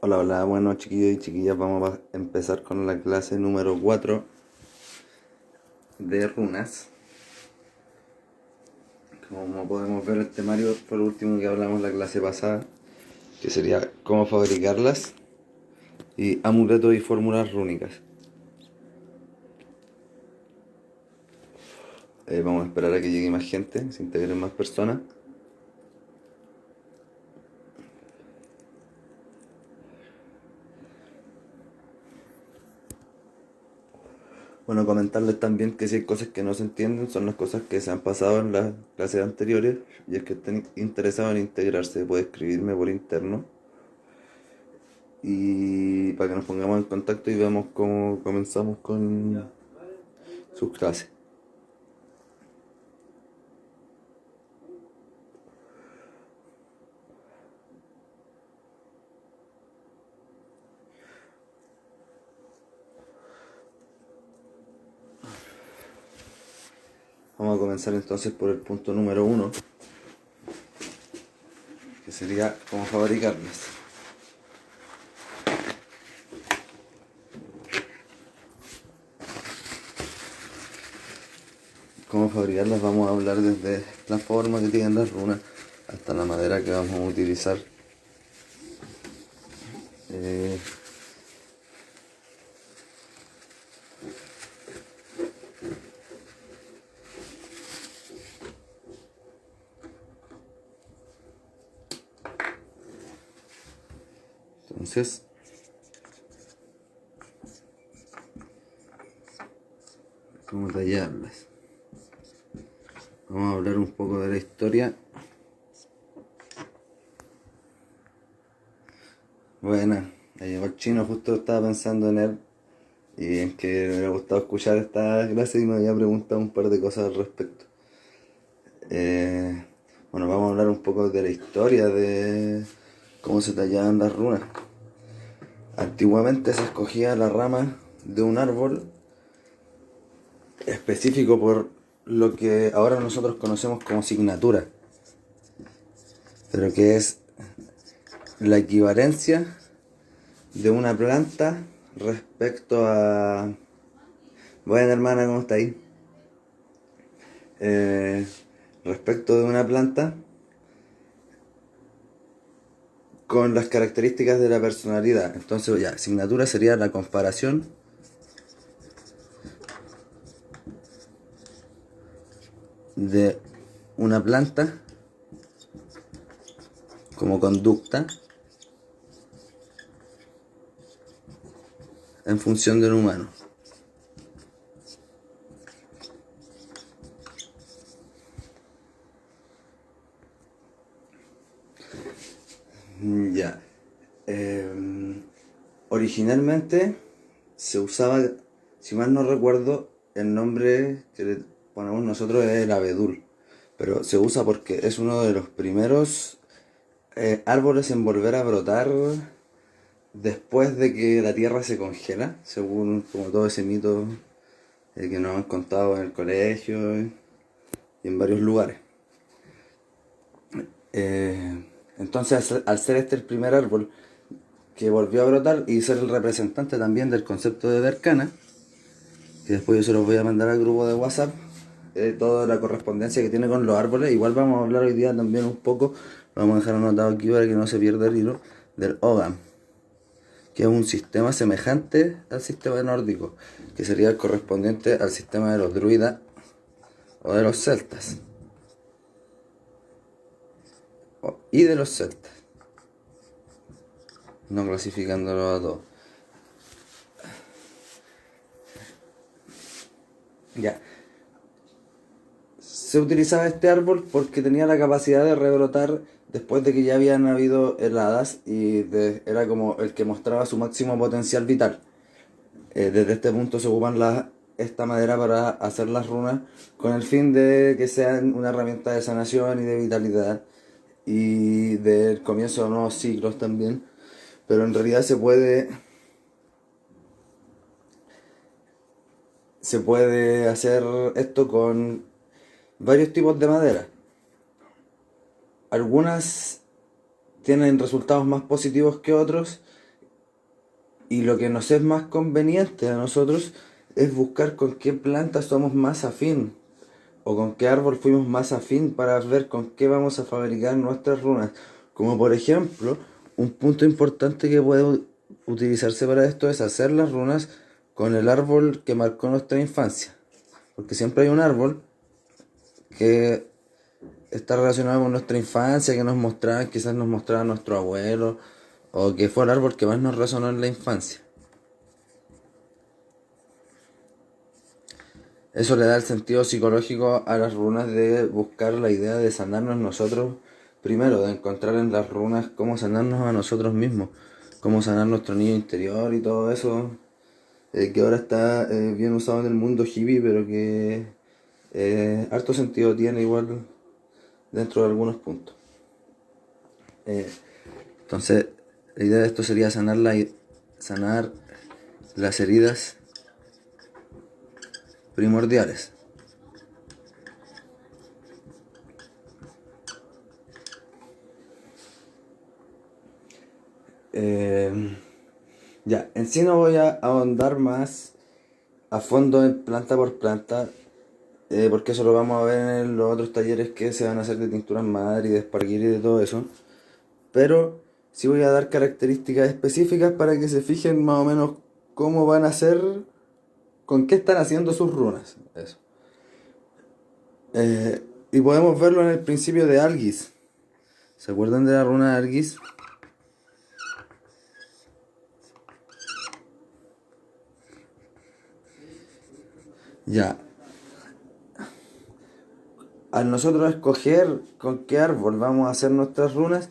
Hola, hola, bueno chiquillos y chiquillas, vamos a empezar con la clase número 4 de runas. Como podemos ver, el temario fue el último que hablamos la clase pasada, que sería cómo fabricarlas y amuletos y fórmulas rúnicas. Vamos a esperar a que llegue más gente, se integren más personas. Bueno, comentarles también que si hay cosas que no se entienden, son las cosas que se han pasado en las clases anteriores, y el que estén interesados en integrarse puede escribirme por interno y para que nos pongamos en contacto y veamos cómo comenzamos con sus clases. Vamos a comenzar entonces por el punto número uno, que sería cómo fabricarlas. Cómo fabricarlas vamos a hablar desde la forma que tienen las runas hasta la madera que vamos a utilizar. Eh, entonces, cómo tallarlas. Vamos a hablar un poco de la historia. Bueno, ya llegó el chino, justo estaba pensando en él y en que me hubiera gustado escuchar esta clase y me había preguntado un par de cosas al respecto. Eh, bueno, vamos a hablar un poco de la historia de cómo se tallaban las runas. Antiguamente se escogía la rama de un árbol específico por lo que ahora nosotros conocemos como signatura, pero que es la equivalencia de una planta respecto a... Bueno, hermana, ¿cómo está ahí? Eh, Respecto de una planta con las características de la personalidad. Entonces, ya, signatura sería la comparación de una planta como conducta en función de un humano. Ya. Originalmente se usaba, si mal no recuerdo, el nombre que le ponemos nosotros es el abedul, pero se usa porque es uno de los primeros árboles en volver a brotar después de que la tierra se congela, según como todo ese mito que nos han contado en el colegio y en varios lugares. Entonces, al ser este el primer árbol que volvió a brotar y ser el representante también del concepto de Berkana, que después yo se los voy a mandar al grupo de WhatsApp, toda la correspondencia que tiene con los árboles. Igual vamos a hablar hoy día también un poco, vamos a dejar anotado aquí para que no se pierda el hilo, del Ogam, que es un sistema semejante al sistema nórdico, que sería el correspondiente al sistema de los druidas o de los celtas, y de los celtas, no clasificándolo a todos. Ya, se utilizaba este árbol porque tenía la capacidad de rebrotar después de que ya habían habido heladas y era como el que mostraba su máximo potencial vital. Desde este punto se ocupan esta madera para hacer las runas con el fin de que sean una herramienta de sanación y de vitalidad y del comienzo de nuevos ciclos también. Pero en realidad se puede hacer esto con varios tipos de madera. Algunas tienen resultados más positivos que otros Y lo que nos es más conveniente a nosotros es buscar con qué planta somos más afín o con qué árbol fuimos más afín para ver con qué vamos a fabricar nuestras runas. Como por ejemplo, un punto importante que puede utilizarse para esto es hacer las runas con el árbol que marcó nuestra infancia. Porque siempre hay un árbol que está relacionado con nuestra infancia, que nos mostraba, quizás nos mostraba nuestro abuelo, o que fue el árbol que más nos resonó en la infancia. Eso le da el sentido psicológico a las runas de buscar la idea de sanarnos nosotros primero, de encontrar en las runas cómo sanarnos a nosotros mismos, cómo sanar nuestro niño interior y todo eso, que ahora está bien usado en el mundo hippie, pero que harto sentido tiene igual dentro de algunos puntos. Eh, entonces, la idea de esto sería sanar las heridas primordiales. Eh, ya, en sí no voy a ahondar más a fondo en planta por planta, porque eso lo vamos a ver en los otros talleres que se van a hacer de tinturas madre y de esparguir y de todo eso. Pero sí voy a dar características específicas para que se fijen más o menos cómo van a hacer, con qué están haciendo sus runas. Eso. Y podemos verlo en el principio de Algis. ¿Se acuerdan de la runa de Algis? Ya. Al nosotros escoger con qué árbol vamos a hacer nuestras runas,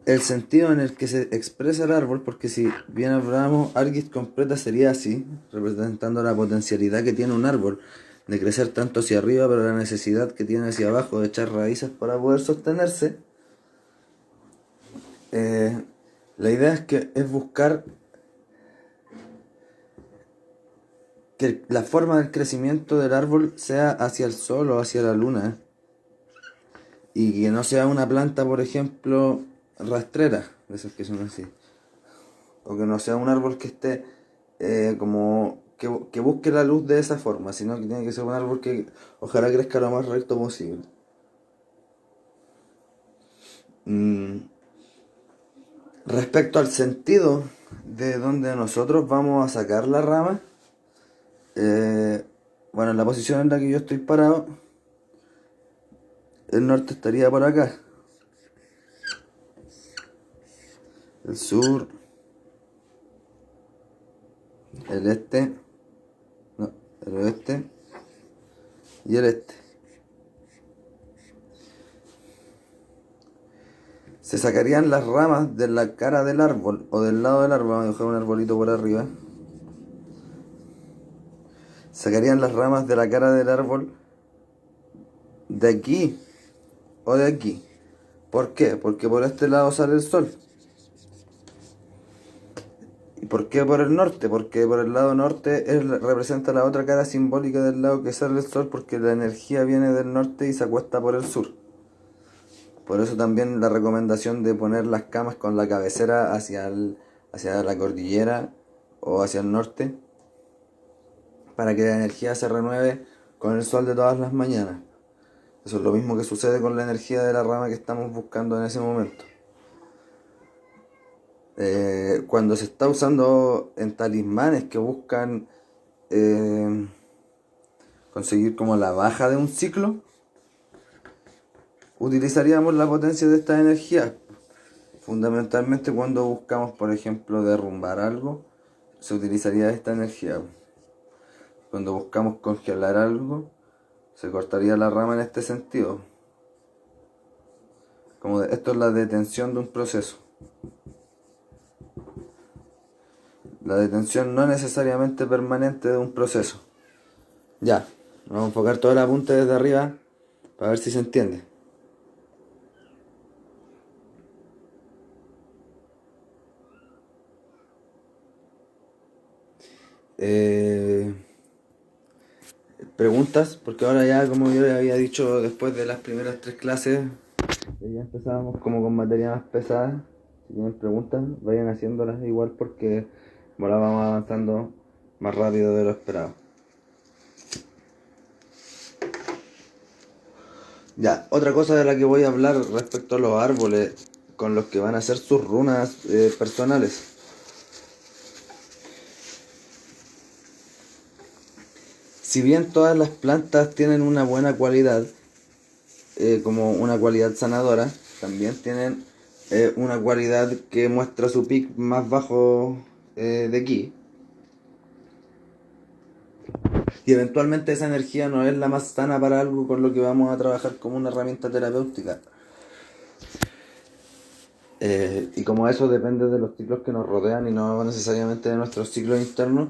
el sentido en el que se expresa el árbol, porque si bien hablamos, Argis completa sería así, representando la potencialidad que tiene un árbol de crecer tanto hacia arriba, pero la necesidad que tiene hacia abajo de echar raíces para poder sostenerse. Eh, la idea es buscar que la forma del crecimiento del árbol sea hacia el sol o hacia la luna, y que no sea una planta, por ejemplo, rastrera, de esas que son así. O que no sea un árbol que esté como que busque la luz de esa forma, sino que tiene que ser un árbol que ojalá crezca lo más recto posible. Mm, Respecto al sentido de donde nosotros vamos a sacar la rama, eh, bueno, en la posición en la que yo estoy parado, el norte estaría por acá, el sur, el este, no, el oeste y el este. Se sacarían las ramas de la cara del árbol o del lado del árbol, vamos a dejar un arbolito por arriba. Sacarían las ramas de la cara del árbol de aquí o de aquí. ¿Por qué? Porque por este lado sale el sol. ¿Y por qué por el norte? Porque por el lado norte representa la otra cara simbólica del lado que sale el sol, porque la energía viene del norte y se acuesta por el sur. Por eso también la recomendación de poner las camas con la cabecera hacia la cordillera o hacia el norte, para que la energía se renueve con el sol de todas las mañanas. Eso es lo mismo que sucede con la energía de la rama que estamos buscando en ese momento. Cuando se está usando en talismanes que buscan eh, conseguir como la baja de un ciclo, utilizaríamos la potencia de esta energía. Fundamentalmente cuando buscamos, por ejemplo, derrumbar algo, se utilizaría esta energía. Cuando buscamos congelar algo, se cortaría la rama en este sentido. Esto es la detención de un proceso. La detención no necesariamente permanente de un proceso. Ya, vamos a enfocar todo el apunte desde arriba para ver si se entiende. Eh, Preguntas, porque ahora ya, como yo le había dicho, después de las primeras tres clases, ya empezábamos como con materia más pesada. Si tienen preguntas, vayan haciéndolas igual porque ahora vamos avanzando más rápido de lo esperado. Ya, otra cosa de la que voy a hablar respecto a los árboles con los que van a hacer sus runas personales. Si bien todas las plantas tienen una buena cualidad, como una cualidad sanadora, también tienen una cualidad que muestra su pic más bajo de aquí. Y eventualmente esa energía no es la más sana para algo con lo que vamos a trabajar como una herramienta terapéutica. Y como eso depende de los ciclos que nos rodean y no necesariamente de nuestros ciclos internos,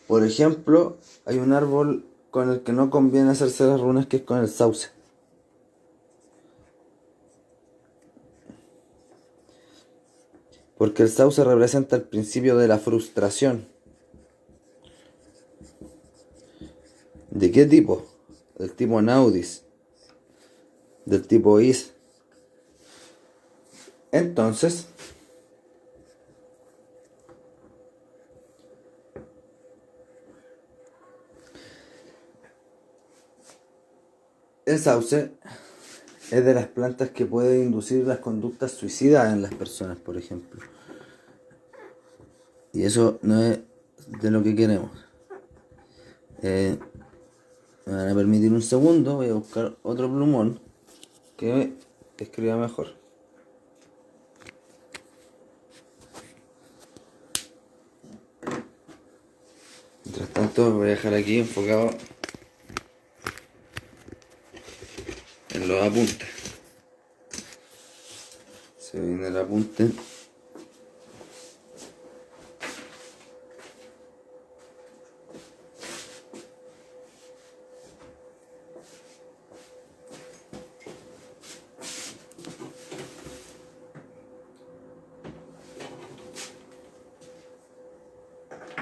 por ejemplo, hay un árbol con el que no conviene hacerse las runas, que es con el sauce. Porque el sauce representa el principio de la frustración. ¿De qué tipo? Del tipo Naudis, del tipo Is. Entonces, el sauce es de las plantas que puede inducir las conductas suicidas en las personas, por ejemplo. Y eso no es de lo que queremos. Me van a permitir un segundo, voy a buscar otro plumón que escriba mejor. Mientras tanto, voy a dejar aquí enfocado en los apuntes. Se viene el apunte.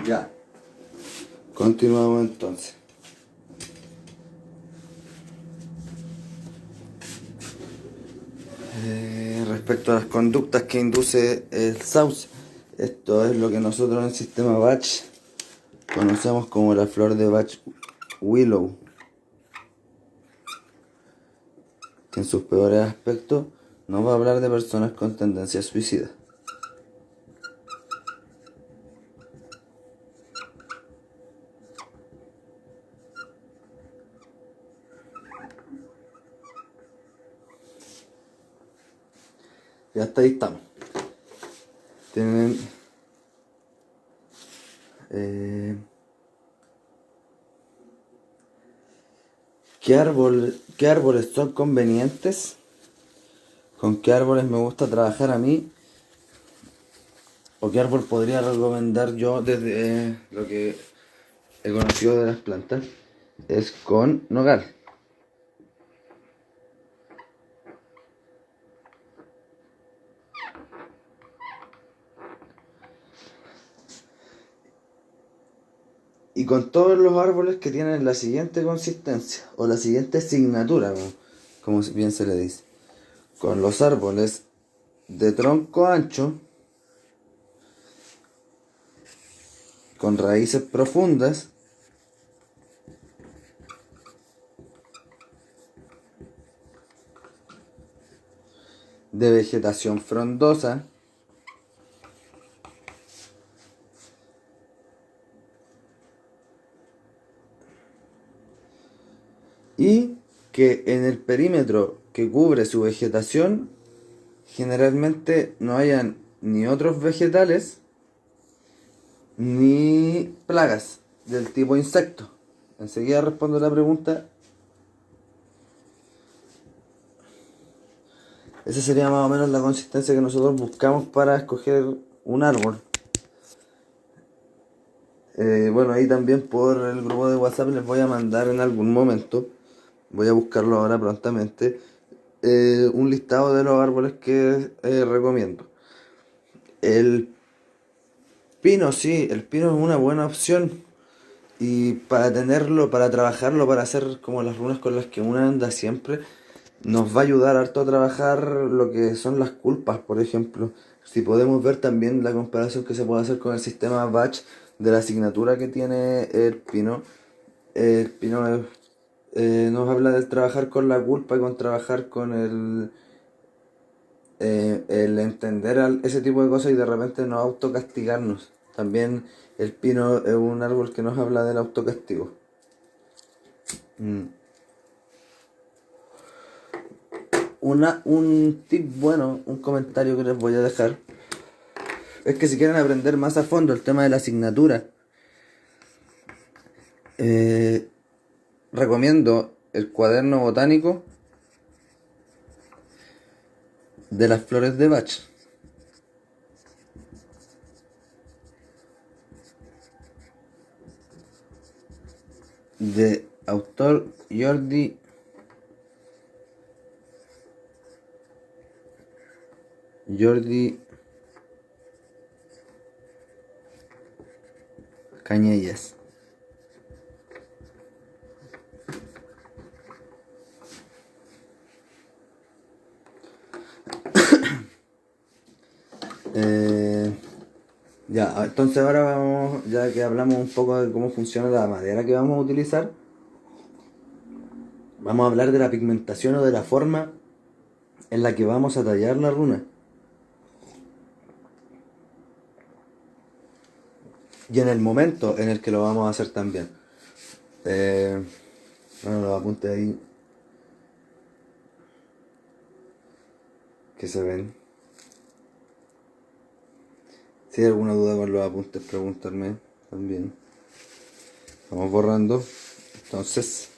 Ya. Continuamos entonces. Respecto a las conductas que induce el sauce, esto es lo que nosotros en el sistema Bach conocemos como la flor de Bach Willow, que en sus peores aspectos nos va a hablar de personas con tendencias suicidas. Y hasta ahí estamos. Tienen ¿qué árboles son convenientes? ¿Con qué árboles me gusta trabajar a mí? ¿O qué árbol podría recomendar yo desde lo que he conocido de las plantas? Es con nogal. Y con todos los árboles que tienen la siguiente consistencia o la siguiente signatura, como bien se le dice. Con los árboles de tronco ancho, con raíces profundas, de vegetación frondosa, y que en el perímetro que cubre su vegetación generalmente no hayan ni otros vegetales ni plagas del tipo insecto. Enseguida respondo la pregunta. Esa sería más o menos la consistencia que nosotros buscamos para escoger un árbol. Bueno, ahí también por el grupo de WhatsApp les voy a mandar en algún momento, voy a buscarlo ahora prontamente, un listado de los árboles que recomiendo. El pino, sí, el pino es una buena opción. Y para tenerlo, para trabajarlo, para hacer como las runas con las que uno anda siempre, nos va a ayudar harto a trabajar lo que son las culpas, por ejemplo. Si podemos ver también la comparación que se puede hacer con el sistema batch de la asignatura que tiene el Pino nos habla del trabajar con la culpa y con trabajar con el entender ese tipo de cosas y de repente no autocastigarnos. También el pino es un árbol que nos habla del autocastigo. Mm. Un tip bueno, un comentario que les voy a dejar, es que si quieren aprender más a fondo el tema de la asignatura, eh, recomiendo el cuaderno botánico de las flores de Bach, de autor Jordi Cañellas. Ya, entonces ahora vamos, ya que hablamos un poco de cómo funciona la madera que vamos a utilizar, vamos a hablar de la pigmentación o de la forma en la que vamos a tallar la runa. Y en el momento en el que lo vamos a hacer también. Bueno, los apuntes ahí que se ven. Si hay alguna duda con los apuntes, preguntarme también. Vamos borrando. Entonces,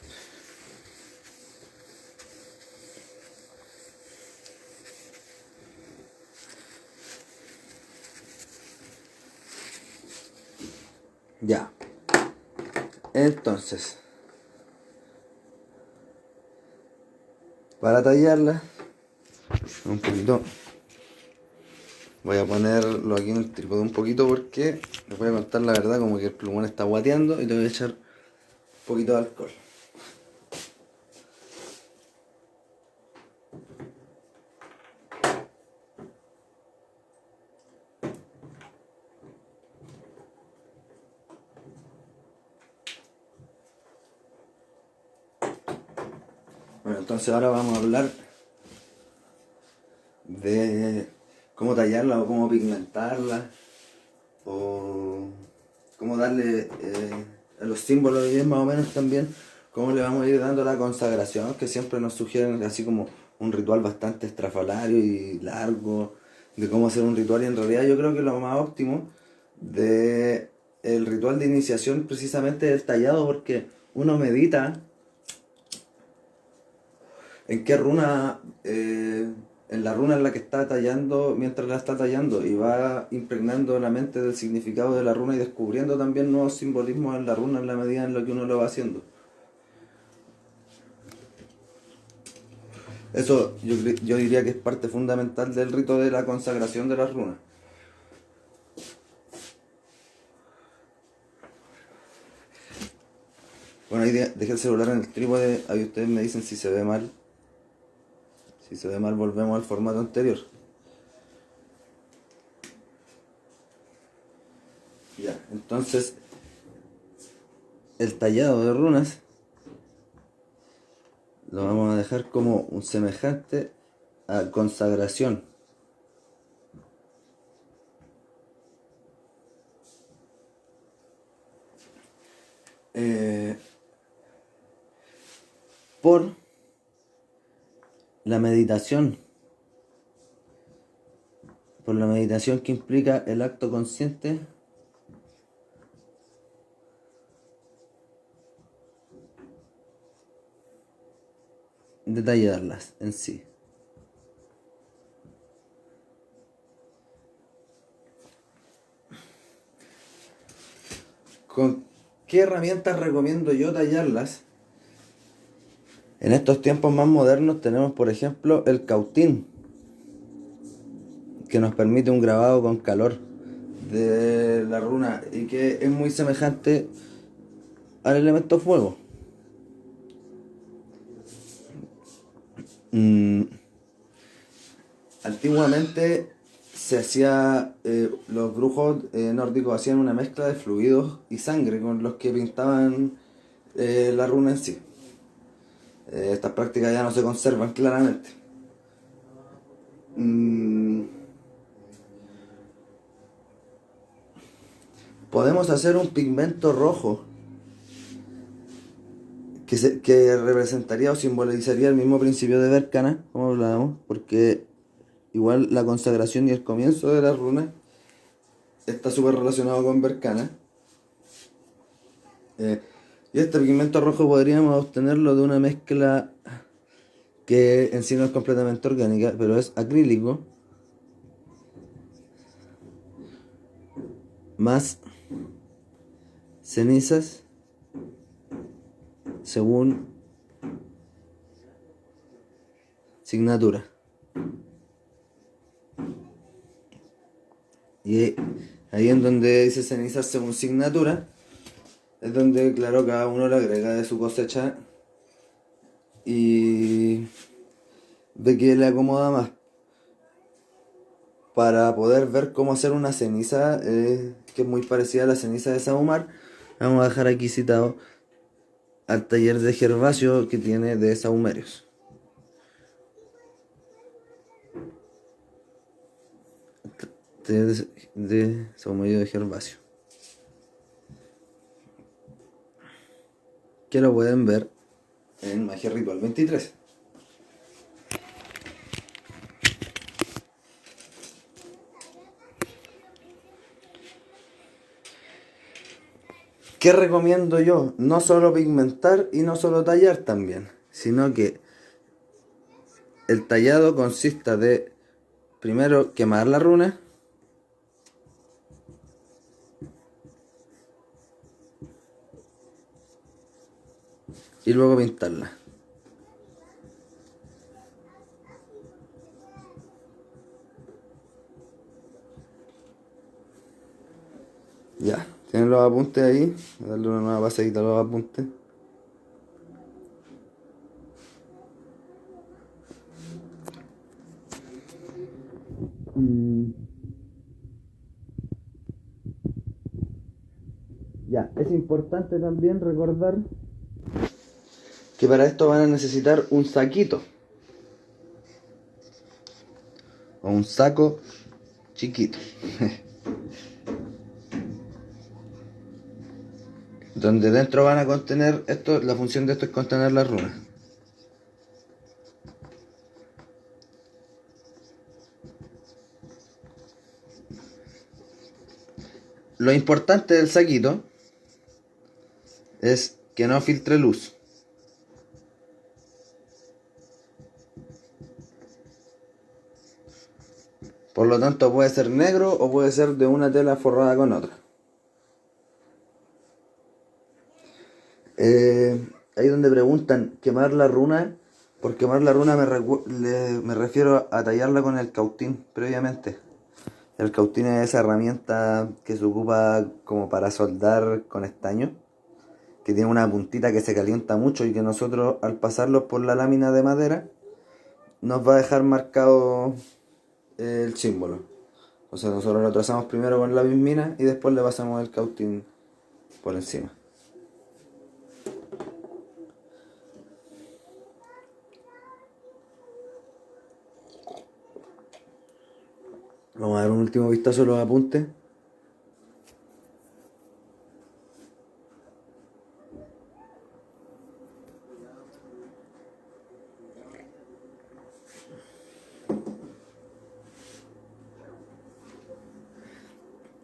ya. Entonces, para tallarla, un poquito. Voy a ponerlo aquí en el trípode un poquito porque les voy a contar la verdad, como que el plumón está guateando y le voy a echar un poquito de alcohol. Bueno, entonces ahora vamos a hablar de cómo tallarla o cómo pigmentarla o cómo darle a los símbolos y más o menos también cómo le vamos a ir dando la consagración, que siempre nos sugieren así como un ritual bastante estrafalario y largo de cómo hacer un ritual, y en realidad yo creo que lo más óptimo de el ritual de iniciación precisamente es el tallado, porque uno medita en qué runa, en la runa en la que está tallando, mientras la está tallando, y va impregnando la mente del significado de la runa y descubriendo también nuevos simbolismos en la runa en la medida en lo que uno lo va haciendo. Eso yo diría que es parte fundamental del rito de la consagración de las runas. Bueno, ahí dejé el celular en el trípode, ahí ustedes me dicen si se ve mal. Si se ve mal, volvemos al formato anterior. Ya, entonces el tallado de runas lo vamos a dejar como un semejante a consagración. Eh, por la meditación, por la meditación que implica el acto consciente de tallarlas en sí. ¿Con qué herramientas recomiendo yo tallarlas? En estos tiempos más modernos tenemos, por ejemplo, el cautín, que nos permite un grabado con calor de la runa y que es muy semejante al elemento fuego. Antiguamente se hacía, los brujos nórdicos hacían una mezcla de fluidos y sangre con los que pintaban la runa en sí. Estas prácticas ya no se conservan claramente. Mm, Podemos hacer un pigmento rojo que representaría o simbolizaría el mismo principio de Berkana, como hablábamos, porque igual la consagración y el comienzo de la runa está súper relacionado con Berkana. Eh, y este pigmento rojo podríamos obtenerlo de una mezcla que en sí no es completamente orgánica, pero es acrílico más cenizas según signatura. Y ahí en donde dice cenizas según signatura, es donde, claro, cada uno le agrega de su cosecha y ve que le acomoda más. Para poder ver cómo hacer una ceniza, que es muy parecida a la ceniza de Sahumar, vamos a dejar aquí citado al taller de Gervasio que tiene de sahumerios. Taller de sahumerio de Gervasio. Que lo pueden ver en Magia Ritual 23. ¿Qué recomiendo yo? No solo pigmentar y no solo tallar también, sino que el tallado consista de primero quemar la runa y luego pintarla. Ya, tienen los apuntes ahí. Voy a darle una nueva pasadita a los apuntes. Ya, es importante también recordar que para esto van a necesitar un saquito o un saco chiquito donde dentro van a contener esto. La función de esto es contener las runas. Lo importante del saquito es que no filtre luz. Por lo tanto puede ser negro o puede ser de una tela forrada con otra. Ahí donde preguntan quemar la runa, por quemar la runa me refiero a tallarla con el cautín previamente. El cautín es esa herramienta que se ocupa como para soldar con estaño, que tiene una puntita que se calienta mucho y que nosotros al pasarlo por la lámina de madera nos va a dejar marcado el símbolo. O sea, nosotros lo trazamos primero con la bismina y después le pasamos el cautín por encima. Vamos a dar un último vistazo a los apuntes.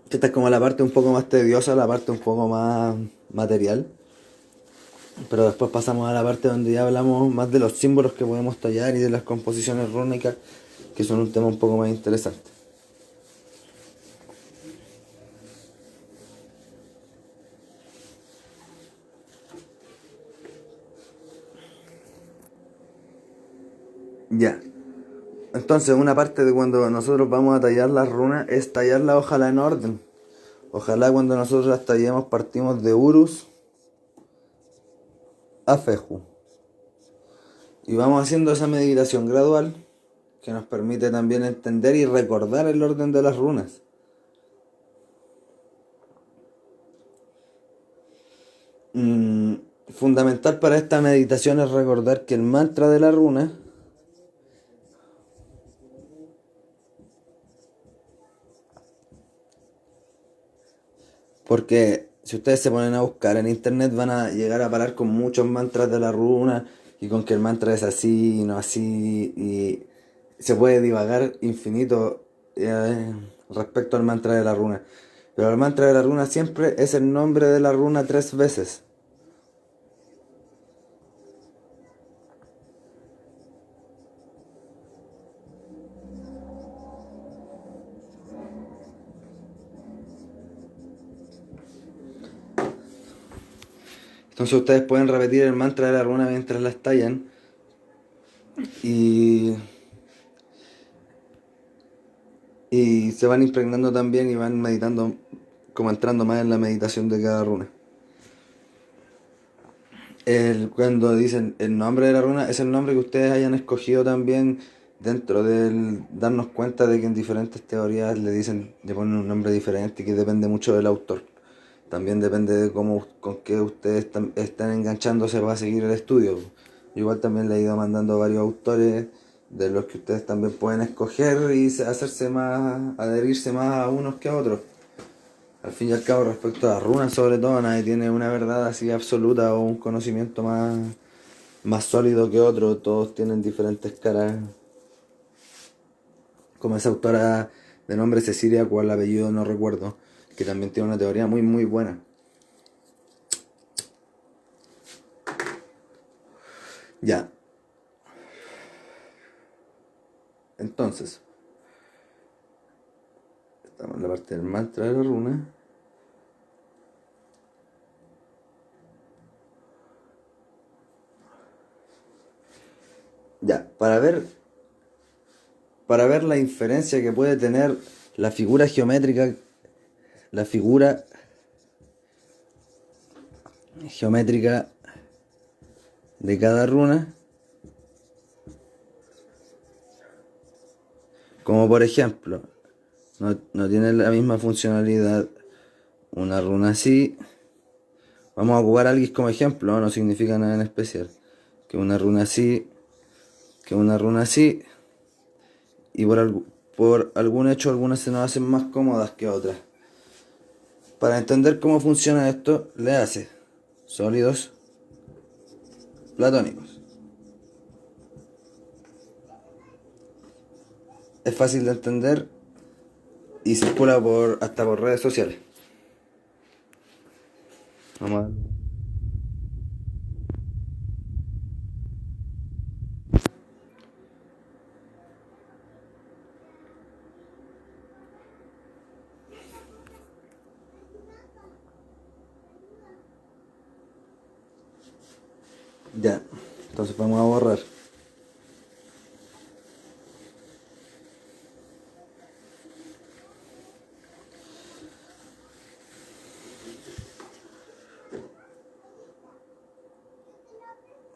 Esta es como la parte un poco más tediosa, la parte un poco más material. Pero después pasamos a la parte donde ya hablamos más de los símbolos que podemos tallar y de las composiciones rúnicas, que son un tema un poco más interesante. Ya. Entonces, una parte de cuando nosotros vamos a tallar las runas es tallarlas ojalá en orden. Ojalá cuando nosotros las tallemos partimos de Urus a Feju. Y vamos haciendo esa meditación gradual, que nos permite también entender y recordar el orden de las runas. Mm, Fundamental para esta meditación es recordar que el mantra de la runa, porque si ustedes se ponen a buscar en internet van a llegar a parar con muchos mantras de la runa y con que el mantra es así y no así, y se puede divagar infinito respecto al mantra de la runa. Pero el mantra de la runa siempre es el nombre de la runa 3 veces. Entonces ustedes pueden repetir el mantra de la runa mientras la estallan y, y se van impregnando también y van meditando, como entrando más en la meditación de cada runa. Cuando dicen el nombre de la runa, es el nombre que ustedes hayan escogido también dentro del darnos cuenta de que en diferentes teorías le ponen un nombre diferente y que depende mucho del autor. También depende de cómo, con qué ustedes están enganchándose para seguir el estudio. Yo igual también le he ido mandando varios autores de los que ustedes también pueden escoger y hacerse más, adherirse más a unos que a otros. Al fin y al cabo, respecto a las runas, sobre todo, nadie tiene una verdad así absoluta o un conocimiento más sólido que otro. Todos tienen diferentes caras. Como esa autora de nombre Cecilia, cual apellido no recuerdo, que también tiene una teoría muy, muy buena. Ya, entonces, estamos en la parte del mantra de la runa. Ya, para ver la inferencia que puede tener la figura geométrica, la figura geométrica de cada runa, como por ejemplo, no tiene la misma funcionalidad una runa así. Vamos a ocupar algo como ejemplo, no significa nada en especial. Que una runa así, que una runa así, y por algún hecho algunas se nos hacen más cómodas que otras. Para entender cómo funciona esto, le hace sólidos platónicos. Es fácil de entender y circula hasta por redes sociales. Vamos a... Ya, entonces vamos a borrar.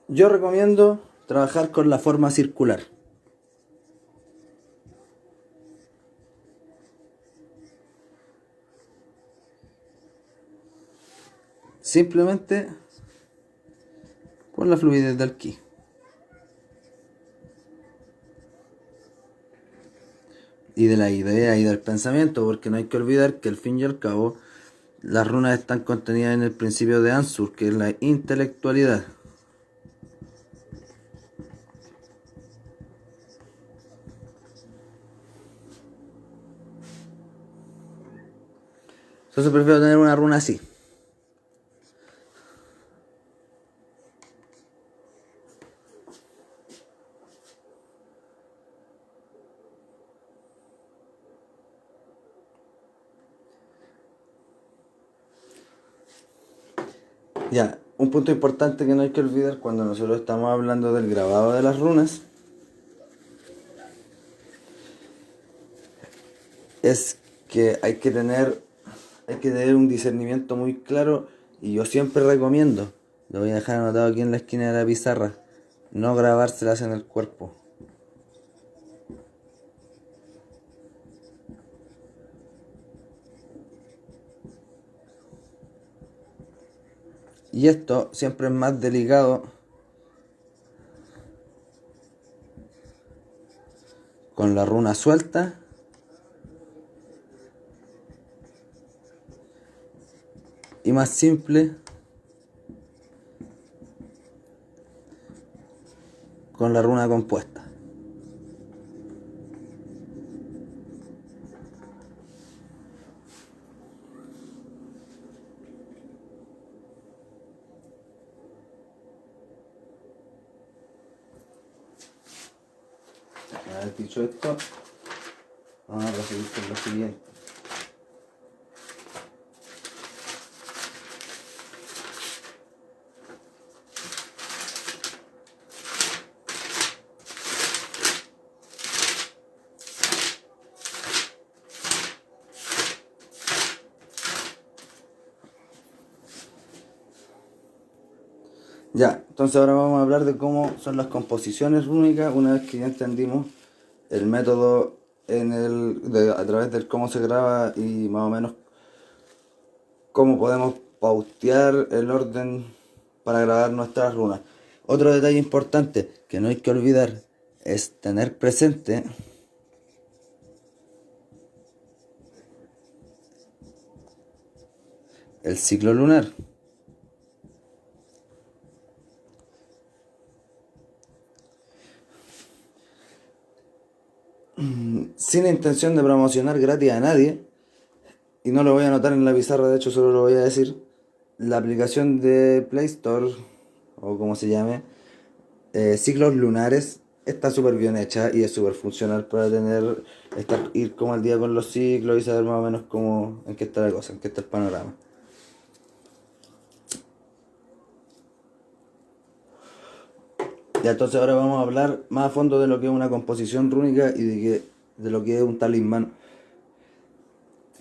Yo recomiendo trabajar con la forma circular. Simplemente por la fluidez del ki. Y de la idea y del pensamiento, porque no hay que olvidar que al fin y al cabo las runas están contenidas en el principio de Ansur, que es la intelectualidad. Entonces prefiero tener una runa así. Ya, un punto importante que no hay que olvidar cuando nosotros estamos hablando del grabado de las runas es que hay que tener un discernimiento muy claro y yo siempre recomiendo, lo voy a dejar anotado aquí en la esquina de la pizarra, no grabárselas en el cuerpo. Y esto siempre es más delicado con la runa suelta y más simple con la runa compuesta. Una vez dicho esto, vamos a proseguir con lo siguiente. Ya, entonces ahora vamos a hablar de cómo son las composiciones rúnicas una vez que ya entendimos el método a través del cómo se graba y más o menos cómo podemos pautear el orden para grabar nuestras runas. Otro detalle importante que no hay que olvidar es tener presente el ciclo lunar. Sin intención de promocionar gratis a nadie, y no lo voy a anotar en la pizarra, de hecho solo lo voy a decir, la aplicación de Play Store, o como se llame, ciclos lunares, está súper bien hecha y es súper funcional para ir como al día con los ciclos y saber más o menos cómo, en qué está la cosa, en qué está el panorama. Ya, entonces ahora vamos a hablar más a fondo de lo que es una composición rúnica y de lo que es un talismán.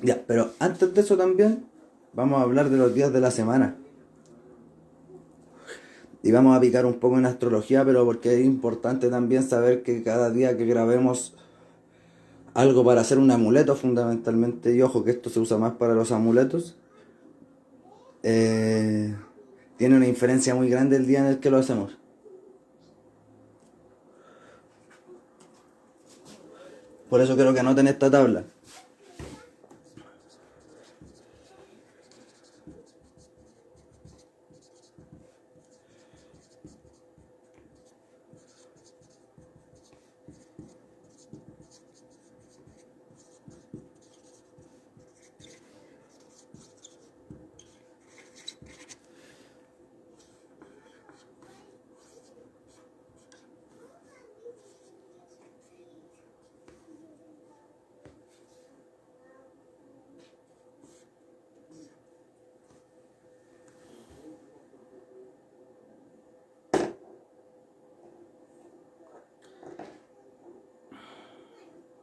Ya, pero antes de eso también vamos a hablar de los días de la semana. Y vamos a picar un poco en astrología, pero porque es importante también saber que cada día que grabemos algo para hacer un amuleto fundamentalmente, y ojo que esto se usa más para los amuletos, eh, tiene una inferencia muy grande el día en el que lo hacemos. Por eso quiero que anoten esta tabla.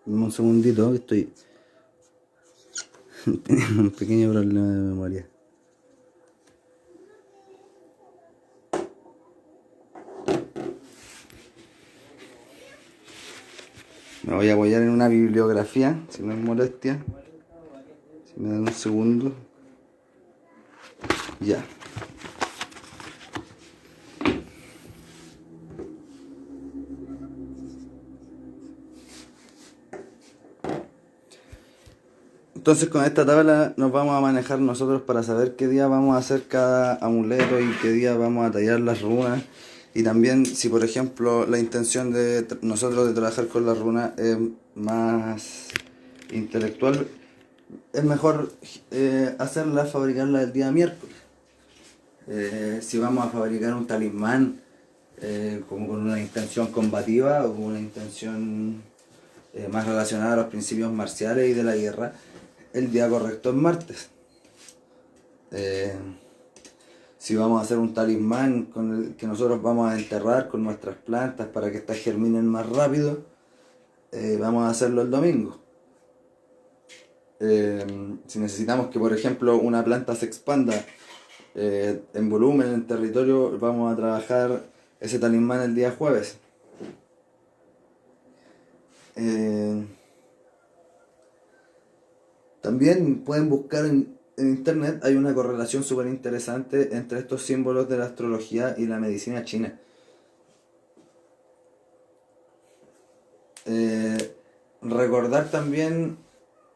Un segundito que estoy teniendo un pequeño problema de memoria. Me voy a apoyar en una bibliografía, si no es molestia. Si me dan un segundo. Ya. Entonces con esta tabla nos vamos a manejar nosotros para saber qué día vamos a hacer cada amuleto y qué día vamos a tallar las runas. Y también si por ejemplo la intención de nosotros de trabajar con las runas es más intelectual, es mejor fabricarla el día miércoles. Si vamos a fabricar un talismán como con una intención combativa o con una intención más relacionada a los principios marciales y de la guerra, el día correcto es martes. Eh, si vamos a hacer un talismán con el que nosotros vamos a enterrar con nuestras plantas para que estas germinen más rápido, vamos a hacerlo el domingo. Si necesitamos que, por ejemplo, una planta se expanda en volumen, en territorio, vamos a trabajar ese talismán el día jueves. También pueden buscar en internet hay una correlación súper interesante entre estos símbolos de la astrología y la medicina china. Eh, Recordar también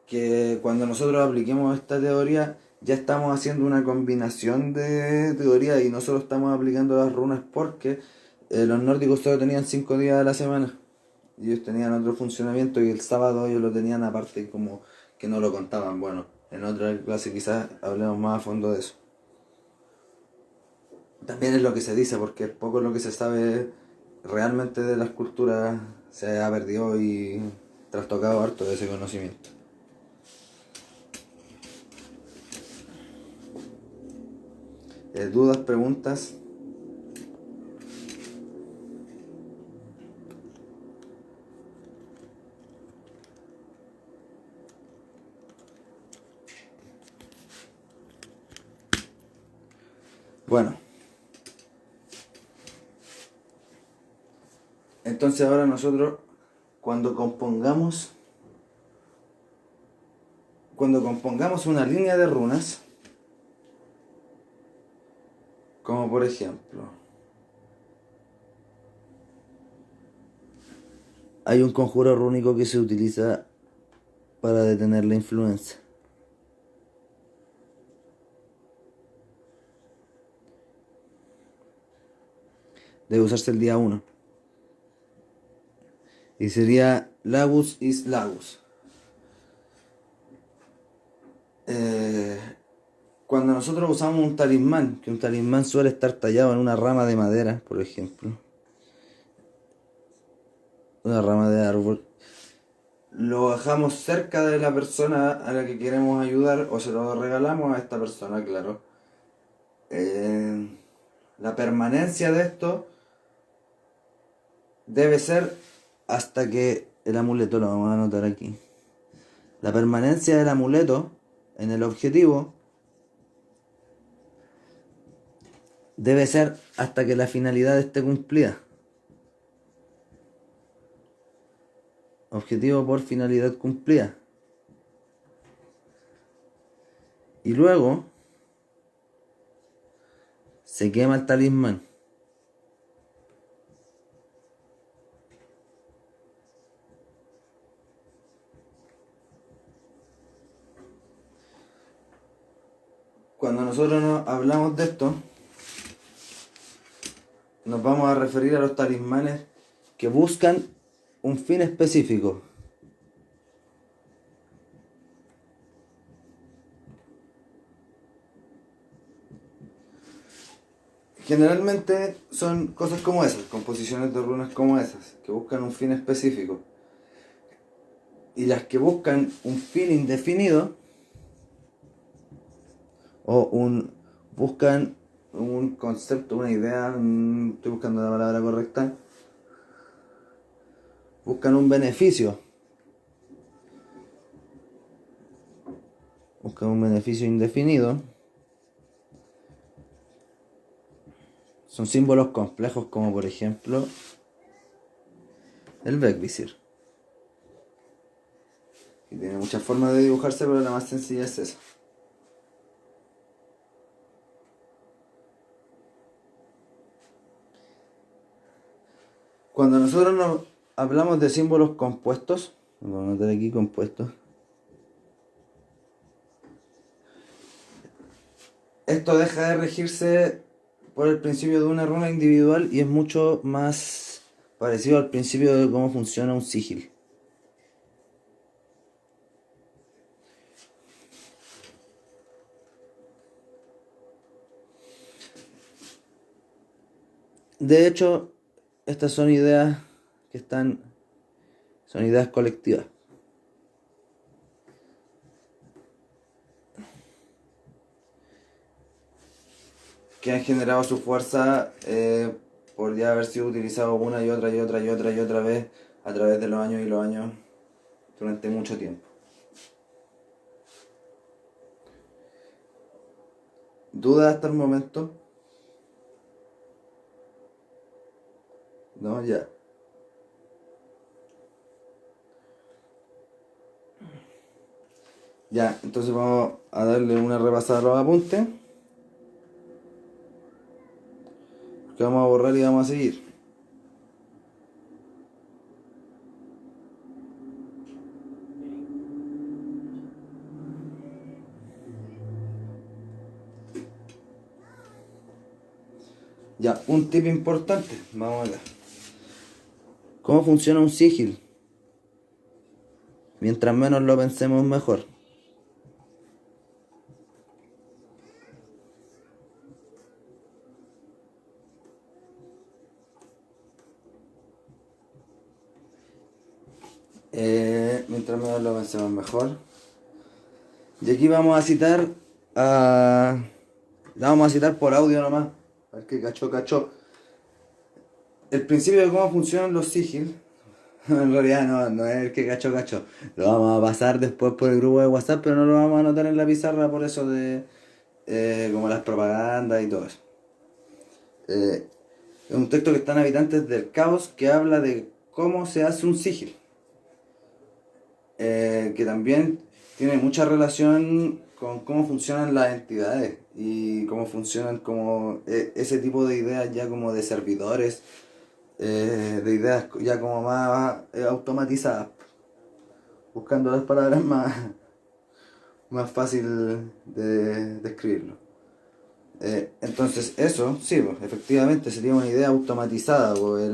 que cuando nosotros apliquemos esta teoría ya estamos haciendo una combinación de teorías y no solo estamos aplicando las runas porque los nórdicos solo tenían 5 días a la semana y ellos tenían otro funcionamiento y el sábado ellos lo tenían aparte como que no lo contaban. Bueno, en otra clase quizás hablemos más a fondo de eso. También es lo que se dice porque es poco lo que se sabe realmente de las culturas, se ha perdido y trastocado harto de ese conocimiento. Dudas, preguntas. Bueno, entonces ahora nosotros cuando compongamos cuando compongamos una línea de runas, como por ejemplo, hay un conjuro rúnico que se utiliza para detener la influencia. Debe usarse el día 1. Y sería Lagus is Lagus. Eh, Cuando nosotros usamos un talismán, que un talismán suele estar tallado en una rama de madera, por ejemplo, una rama de árbol, lo dejamos cerca de la persona a la que queremos ayudar o se lo regalamos a esta persona, claro. Eh, la permanencia de esto debe ser hasta que el amuleto, lo vamos a anotar aquí. La permanencia del amuleto en el objetivo debe ser hasta que la finalidad esté cumplida. Objetivo por finalidad cumplida. Y luego se quema el talismán. Cuando nosotros hablamos de esto, nos vamos a referir a los talismanes que buscan un fin específico. Generalmente son cosas como esas, composiciones de runas como esas, que buscan un fin específico. Y las que buscan un fin indefinido, o buscan un concepto, una idea, estoy buscando la palabra correcta, buscan un beneficio, indefinido. Son símbolos complejos como por ejemplo el Vegvisir. Y tiene muchas formas de dibujarse, pero la más sencilla es esa. Cuando nosotros hablamos de símbolos compuestos, vamos a anotar aquí compuestos, esto deja de regirse por el principio de una runa individual y es mucho más parecido al principio de cómo funciona un sigil. De hecho, estas son ideas son ideas colectivas. Que han generado su fuerza por ya haber sido utilizado una y otra y otra y otra y otra vez a través de los años y los años durante mucho tiempo. ¿Dudas hasta el momento? No, ya. Ya, entonces vamos a darle una repasada a los apuntes, que vamos a borrar y vamos a seguir. Ya, un tip importante, vamos acá. ¿Cómo funciona un sigil? Mientras menos lo pensemos mejor. Mientras menos lo pensemos mejor. Y aquí vamos a citar a... La vamos a citar por audio nomás. A ver qué cachó, cachó. El principio de cómo funcionan los sigil. En realidad no es el que cachó, cachó. Lo vamos a pasar después por el grupo de WhatsApp, pero no lo vamos a anotar en la pizarra por eso de... como las propagandas y todo eso. Eh, es un texto que está en Habitantes del Caos que habla de cómo se hace un sigil. Que también tiene mucha relación con cómo funcionan las entidades y cómo funcionan como ese tipo de ideas ya como de servidores, de ideas ya como más automatizadas, buscando las palabras más fácil de describirlo. Entonces eso, sí, pues, efectivamente sería una idea automatizada, pues,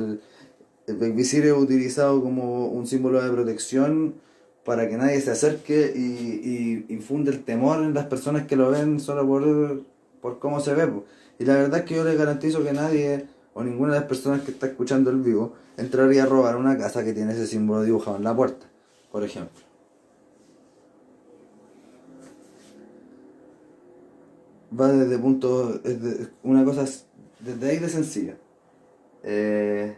el visir es utilizado como un símbolo de protección para que nadie se acerque y infunde el temor en las personas que lo ven solo por cómo se ve, pues. Y la verdad es que yo les garantizo que nadie o ninguna de las personas que está escuchando el vivo entraría a robar una casa que tiene ese símbolo dibujado en la puerta, por ejemplo. Va desde punto, una cosa desde ahí de sencilla. Eh,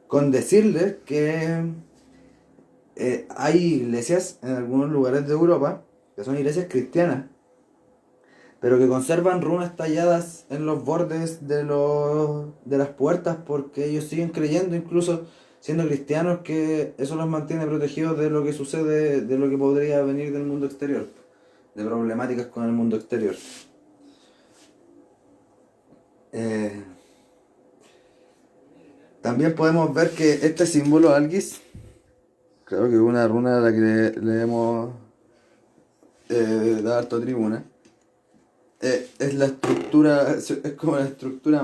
con decirles que hay iglesias en algunos lugares de Europa que son iglesias cristianas, pero que conservan runas talladas en los bordes de las puertas porque ellos siguen creyendo, incluso siendo cristianos, que eso los mantiene protegidos de lo que sucede, de lo que podría venir del mundo exterior, de problemáticas con el mundo exterior. Eh, También podemos ver que este símbolo Algis, creo que es una runa a la que le hemos dado harto tribuna. Es la estructura, es como la estructura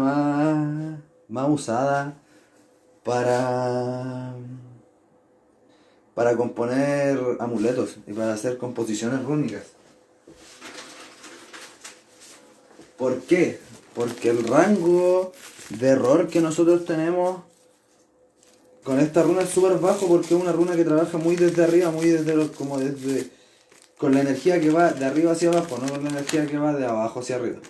más usada para, para componer amuletos y para hacer composiciones rúnicas. ¿Por qué? Porque el rango de error que nosotros tenemos con esta runa es súper bajo porque es una runa que trabaja muy desde arriba, muy desde los, como desde con la energía que va de arriba hacia abajo, no con la energía que va de abajo hacia arriba.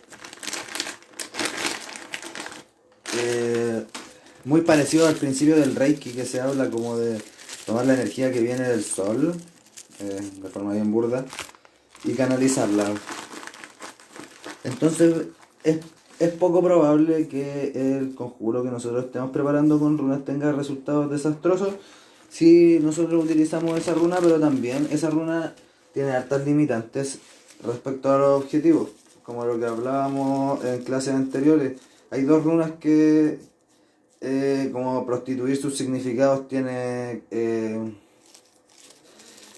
Eh, Muy parecido al principio del Reiki, que se habla como de tomar la energía que viene del sol, de forma bien burda, y canalizarla. Entonces es, es poco probable que el conjuro que nosotros estemos preparando con runas tenga resultados desastrosos si nosotros utilizamos esa runa, pero también esa runa tiene hartas limitantes respecto a los objetivos, como lo que hablábamos en clases anteriores. Hay dos runas que, como prostituir sus significados, tiene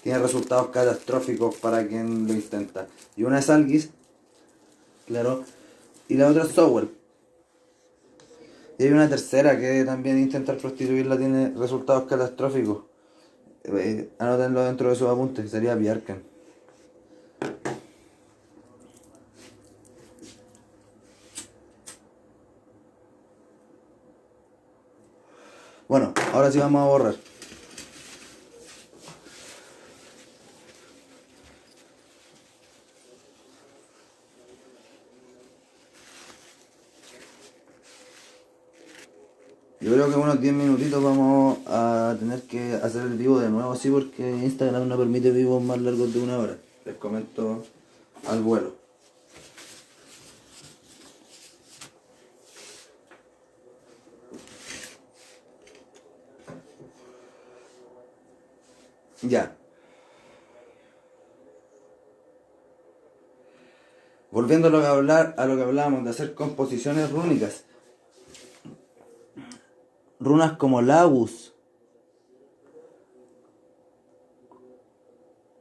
resultados catastróficos para quien lo intenta. Y una es Algis, claro, y la otra es Software. Y hay una tercera que también intentar prostituirla tiene resultados catastróficos. Anótenlo dentro de sus apuntes, que sería Biarkan. Bueno, ahora sí vamos a borrar. Yo creo que unos 10 minutitos vamos a tener que hacer el vivo de nuevo, sí, porque Instagram no permite vivos más largos de una hora. Les comento al vuelo. Ya. Volviendo a lo que hablábamos de hacer composiciones rúnicas. Runas como Lagus,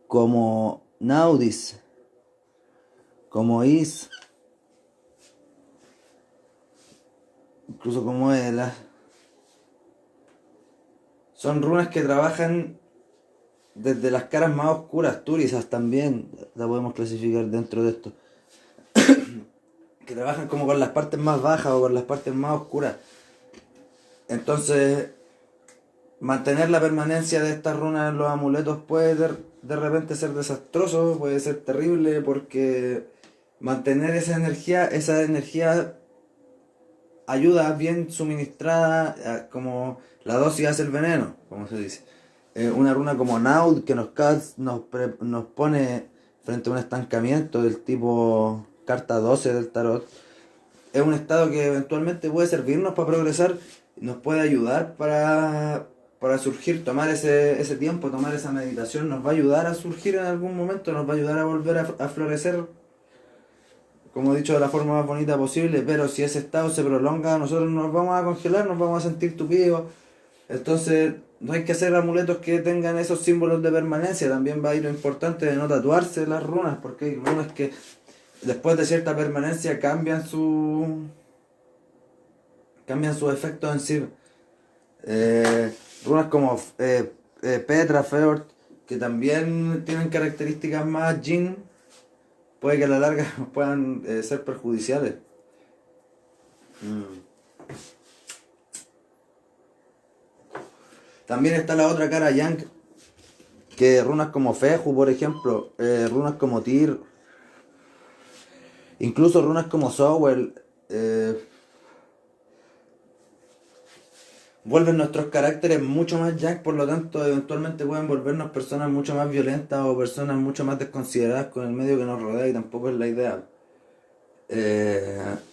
como Naudis, como Is, incluso como Ela. Son runas que trabajan desde las caras más oscuras, Turisas también la podemos clasificar dentro de esto. Que trabajan como con las partes más bajas o con las partes más oscuras. Entonces, mantener la permanencia de estas runas en los amuletos puede de repente ser desastroso, puede ser terrible, porque mantener esa energía ayuda bien suministrada, como la dosis hace el veneno, como se dice. Una runa como Naud que nos pone frente a un estancamiento del tipo carta 12 del tarot, es un estado que eventualmente puede servirnos para progresar, nos puede ayudar para surgir, tomar ese tiempo, tomar esa meditación, nos va a ayudar a surgir en algún momento, nos va a ayudar a volver a florecer, como he dicho, de la forma más bonita posible, pero si ese estado se prolonga, nosotros nos vamos a congelar, nos vamos a sentir tupidos. Entonces, no hay que hacer amuletos que tengan esos símbolos de permanencia. También va a ir lo importante de no tatuarse las runas, porque hay runas que después de cierta permanencia cambian su efecto en sí. Runas como Petra, Feort, que también tienen características más Jin, puede que a la larga puedan ser perjudiciales. Mm. También está la otra cara Yang, que runas como Feju, por ejemplo, runas como Tyr, incluso runas como Sowell, eh, vuelven nuestros caracteres mucho más Yang, por lo tanto eventualmente pueden volvernos personas mucho más violentas o personas mucho más desconsideradas con el medio que nos rodea, y tampoco es la idea.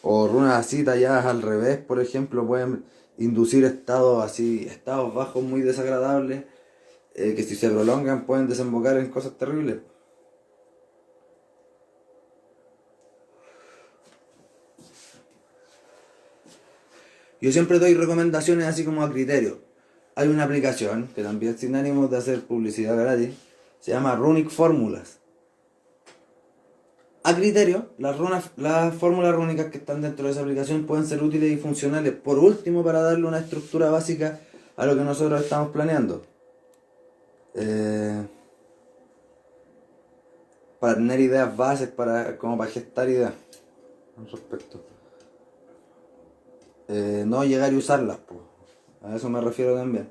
O runas así talladas al revés, por ejemplo, pueden inducir estados así, estados bajos muy desagradables, que si se prolongan pueden desembocar en cosas terribles. Yo siempre doy recomendaciones así como a criterio. Hay una aplicación que también, sin ánimos de hacer publicidad gratis, se llama Runic Fórmulas. A criterio, las fórmulas rúnicas que están dentro de esa aplicación pueden ser útiles y funcionales, por último, para darle una estructura básica a lo que nosotros estamos planeando. Eh, para tener ideas bases, como para gestar ideas al respecto. No llegar y usarlas, pues. A eso me refiero también.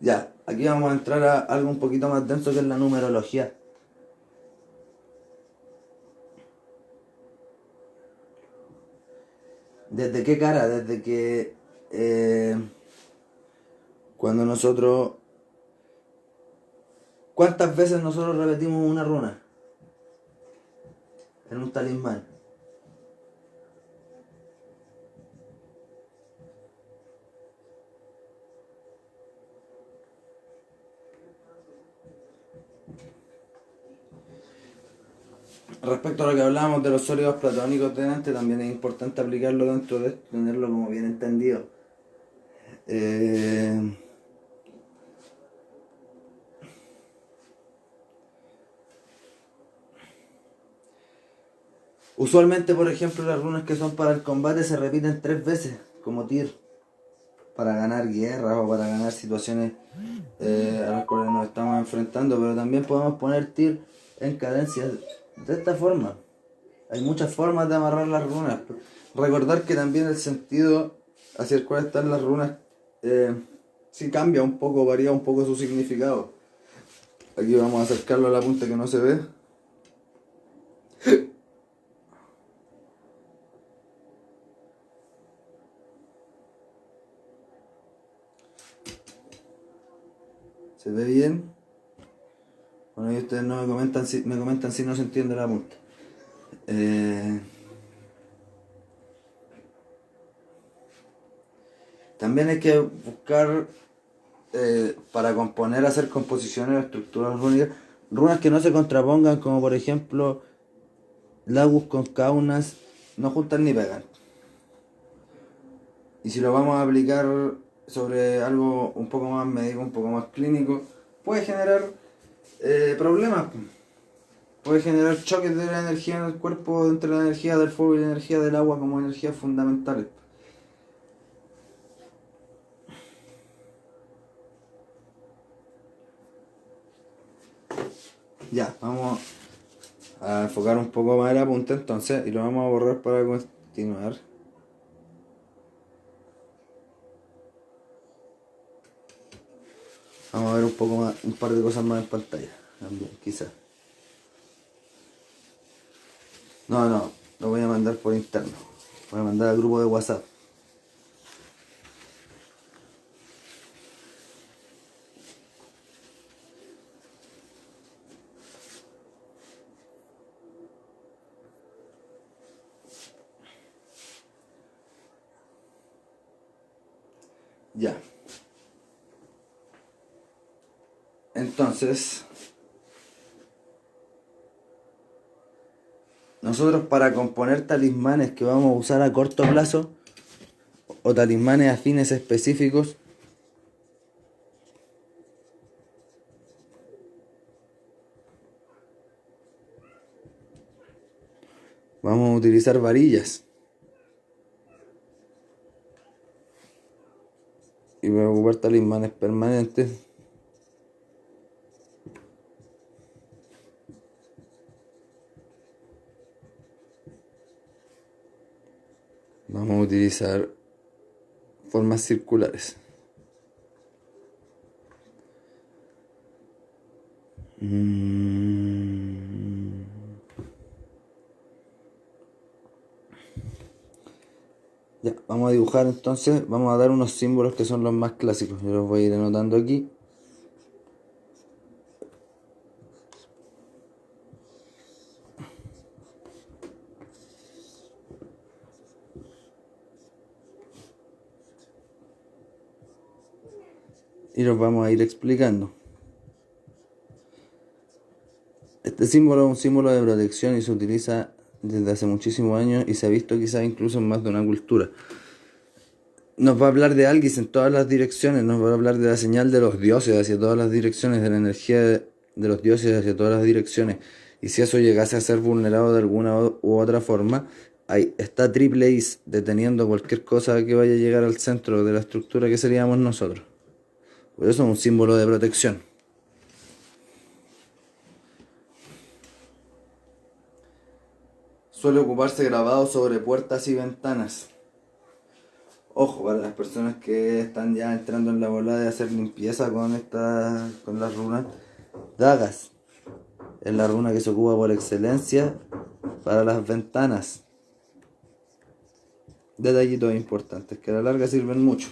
Ya, aquí vamos a entrar a algo un poquito más denso, que es la numerología. ¿Desde qué cara? Desde que cuando nosotros... ¿Cuántas veces nosotros repetimos una runa en un talismán? Respecto a lo que hablábamos de los sólidos platónicos delante, también es importante aplicarlo dentro de esto, tenerlo como bien entendido. Eh, Usualmente, por ejemplo, las runas que son para el combate se repiten 3 veces, como Tyr, para ganar guerras o para ganar situaciones a las cuales nos estamos enfrentando, pero también podemos poner Tyr en cadencias de esta forma. Hay muchas formas de amarrar las runas. Recordar que también el sentido hacia el cual están las runas eh, sí cambia un poco, varía un poco su significado. Aquí vamos a acercarlo a la punta que no se ve. ¿Se ve bien? Bueno, y ustedes no me comentan si no se entiende la punta. Eh, También hay que buscar para componer, hacer composiciones o estructuras rúnicas, runas que no se contrapongan, como por ejemplo Lagus con Kaunas, no juntan ni pegan. Y si lo vamos a aplicar sobre algo un poco más médico, un poco más clínico, puede generar problemas. Puede generar choques de la energía en el cuerpo entre la energía del fuego y la energía del agua como energías fundamentales. Ya, vamos a enfocar un poco más el apunte entonces y lo vamos a borrar para continuar. Vamos a ver un poco más, un par de cosas más en pantalla también, quizás. No, lo voy a mandar por interno. Voy a mandar al grupo de WhatsApp. Ya. Entonces, nosotros para componer talismanes que vamos a usar a corto plazo o talismanes a fines específicos, vamos a utilizar varillas. Y voy a ocupar talismanes permanentes. Vamos a utilizar formas circulares. Ya, vamos a dibujar entonces, vamos a dar unos símbolos que son los más clásicos. Yo los voy a ir anotando aquí. Y los vamos a ir explicando. Este símbolo es un símbolo de protección y se utiliza desde hace muchísimos años y se ha visto quizás incluso en más de una cultura. Nos va a hablar de Algis en todas las direcciones, nos va a hablar de la señal de los dioses hacia todas las direcciones, de la energía de los dioses hacia todas las direcciones. Y si eso llegase a ser vulnerado de alguna u otra forma, ahí está Triple Ace deteniendo cualquier cosa que vaya a llegar al centro de la estructura que seríamos nosotros. Por eso es un símbolo de protección. Suele ocuparse grabado sobre puertas y ventanas. Ojo, para las personas que están ya entrando en la bola de hacer limpieza con las runas, Dagas es la runa que se ocupa por excelencia para las ventanas. Detallitos importantes que a la larga sirven mucho.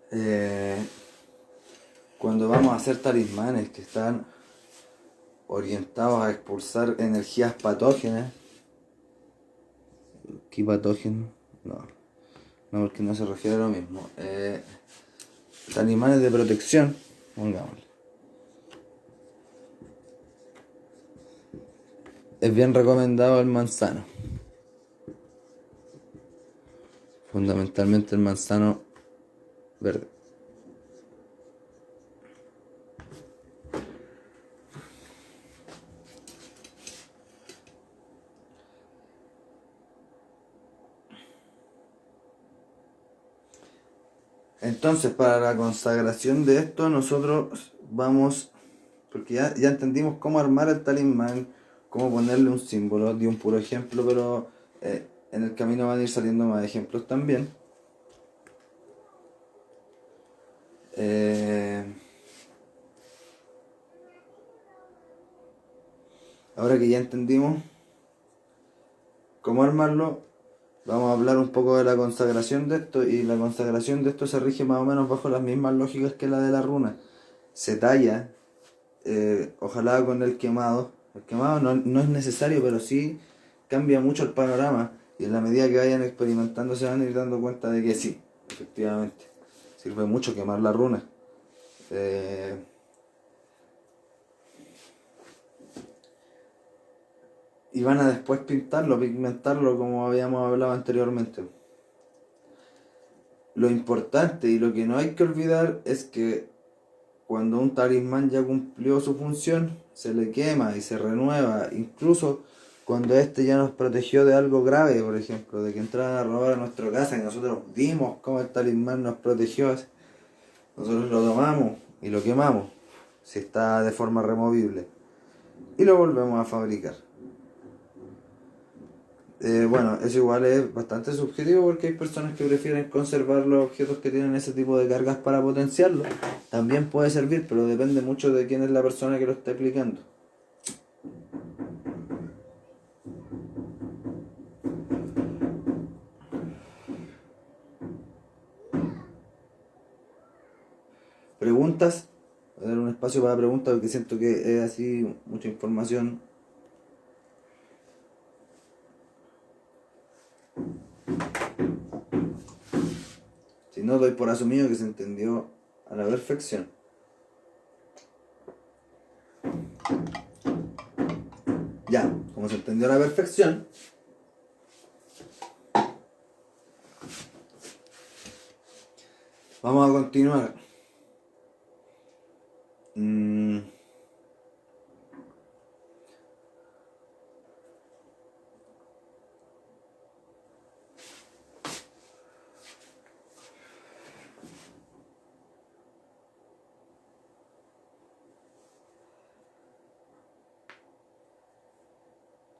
Eh, Cuando vamos a hacer talismanes que están orientados a expulsar energías patógenas, ¿qué patógeno? No, porque no se refiere a lo mismo. Talismanes de protección, pongámosle. Es bien recomendado el manzano. Fundamentalmente el manzano verde. Entonces, para la consagración de esto, nosotros vamos, porque ya entendimos cómo armar el talismán, cómo ponerle un símbolo, di un puro ejemplo, pero en el camino van a ir saliendo más ejemplos también. Eh, Ahora que ya entendimos cómo armarlo, vamos a hablar un poco de la consagración de esto, y la consagración de esto se rige más o menos bajo las mismas lógicas que la de la runa. Se talla, ojalá con el quemado. El quemado no es necesario, pero sí cambia mucho el panorama, y en la medida que vayan experimentando se van a ir dando cuenta de que sí, efectivamente, sirve mucho quemar la runa. Eh, y van a después pintarlo, pigmentarlo como habíamos hablado anteriormente. Lo importante y lo que no hay que olvidar es que cuando un talismán ya cumplió su función, se le quema y se renueva, incluso cuando este ya nos protegió de algo grave, por ejemplo, de que entraran a robar a nuestra casa y nosotros vimos cómo el talismán nos protegió, nosotros lo tomamos y lo quemamos, si está de forma removible, y lo volvemos a fabricar. Bueno, eso igual es bastante subjetivo, porque hay personas que prefieren conservar los objetos que tienen ese tipo de cargas para potenciarlo. También puede servir, pero depende mucho de quién es la persona que lo está aplicando. Preguntas, voy a dar un espacio para preguntas porque siento que es así mucha información. Si no, doy por asumido que se entendió a la perfección. Ya, como se entendió a la perfección, vamos a continuar.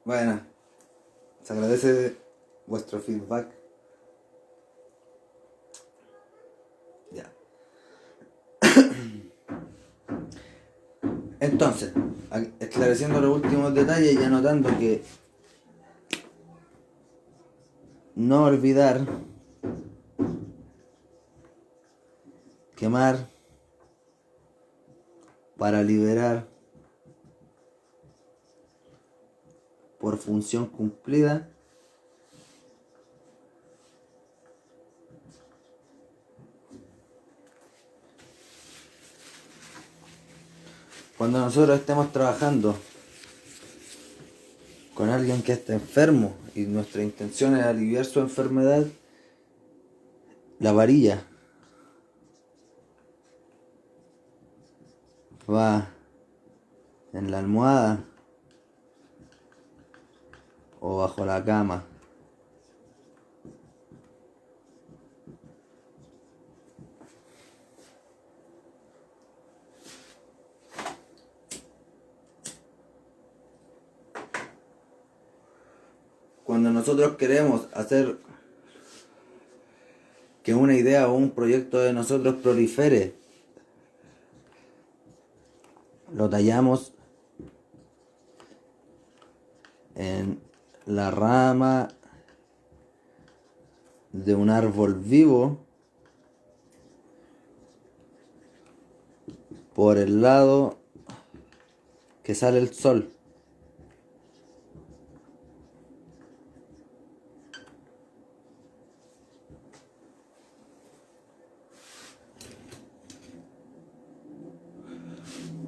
Bueno, se agradece vuestro feedback. Ya. Entonces, esclareciendo los últimos detalles y anotando que no olvidar quemar para liberar por función cumplida. Cuando nosotros estemos trabajando con alguien que está enfermo y nuestra intención es aliviar su enfermedad, la varilla va en la almohada o bajo la cama. Cuando nosotros queremos hacer que una idea o un proyecto de nosotros prolifere, lo tallamos en la rama de un árbol vivo por el lado que sale el sol.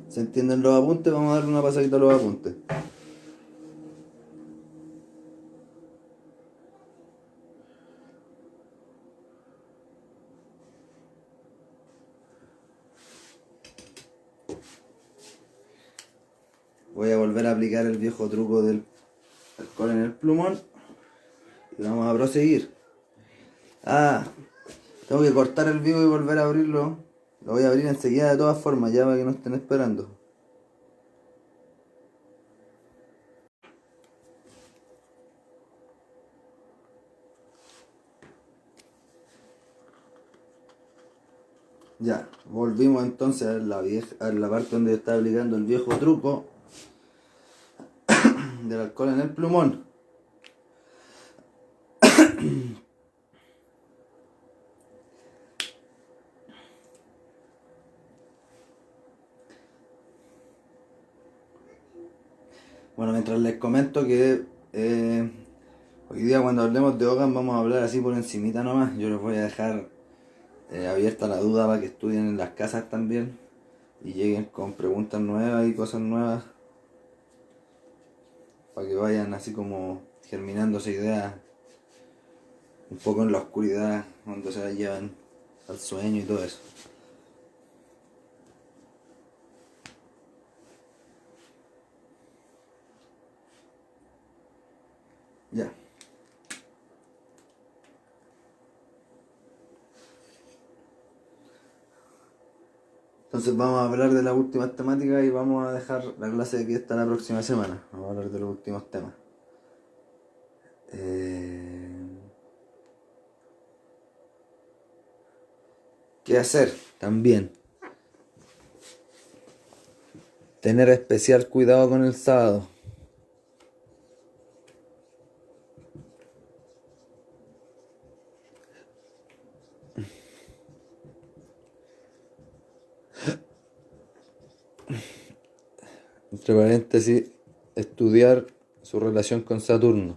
¿Se entienden los apuntes? Vamos a darle una pasadita a los apuntes. Voy a volver a aplicar el viejo truco del alcohol en el plumón y vamos a proseguir. Tengo que cortar el vivo y volver a abrirlo. Lo voy a abrir enseguida de todas formas, ya para que no estén esperando. Ya, volvimos entonces a la parte donde está aplicando el viejo truco del alcohol en el plumón. Bueno, mientras les comento que hoy día cuando hablemos de Hogan vamos a hablar así por encimita nomás. Yo les voy a dejar abierta la duda para que estudien en las casas también y lleguen con preguntas nuevas y cosas nuevas para que vayan así como germinando esa idea un poco en la oscuridad cuando se la llevan al sueño y todo eso. Ya. Entonces vamos a hablar de las últimas temáticas y vamos a dejar la clase de aquí hasta la próxima semana. Vamos a hablar de los últimos temas. ¿Qué hacer? También. Tener especial cuidado con el sábado. Entre paréntesis, estudiar su relación con Saturno.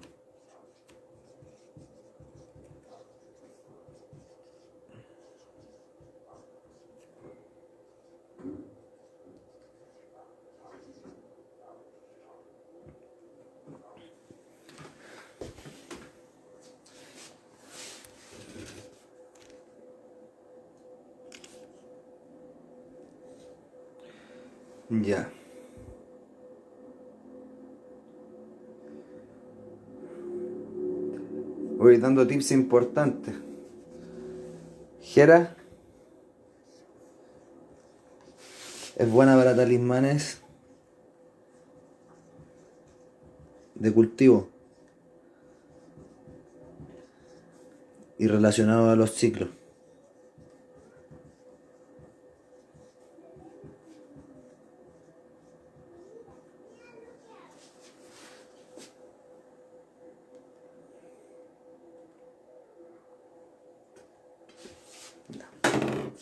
Ya. Voy dando tips importantes. Jera es buena para talismanes de cultivo y relacionado a los ciclos.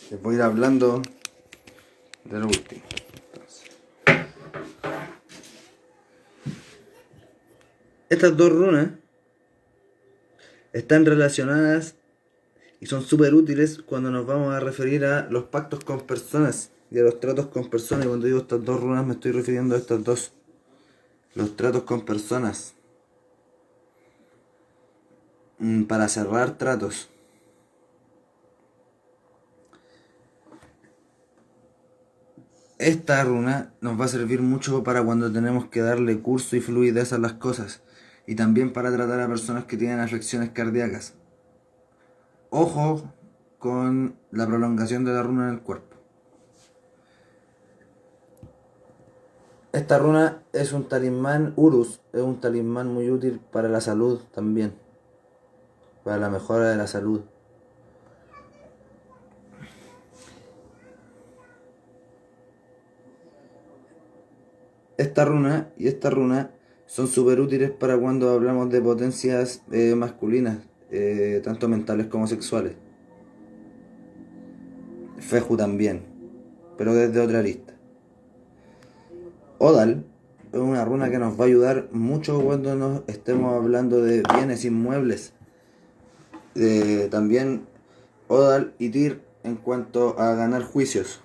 Les voy a ir hablando de lo último. Entonces, estas dos runas están relacionadas y son súper útiles cuando nos vamos a referir a los pactos con personas y a los tratos con personas. Y cuando digo estas dos runas me estoy refiriendo a estas dos. Los tratos con personas. Para cerrar tratos. Esta runa nos va a servir mucho para cuando tenemos que darle curso y fluidez a las cosas. Y también para tratar a personas que tienen afecciones cardíacas. Ojo con la prolongación de la runa en el cuerpo. Esta runa es un talismán Urus, es un talismán muy útil para la salud también, para la mejora de la salud. Esta runa y esta runa son súper útiles para cuando hablamos de potencias masculinas, tanto mentales como sexuales. Feju también, pero desde otra lista. Odal es una runa que nos va a ayudar mucho cuando nos estemos hablando de bienes inmuebles. También Odal y Tyr en cuanto a ganar juicios,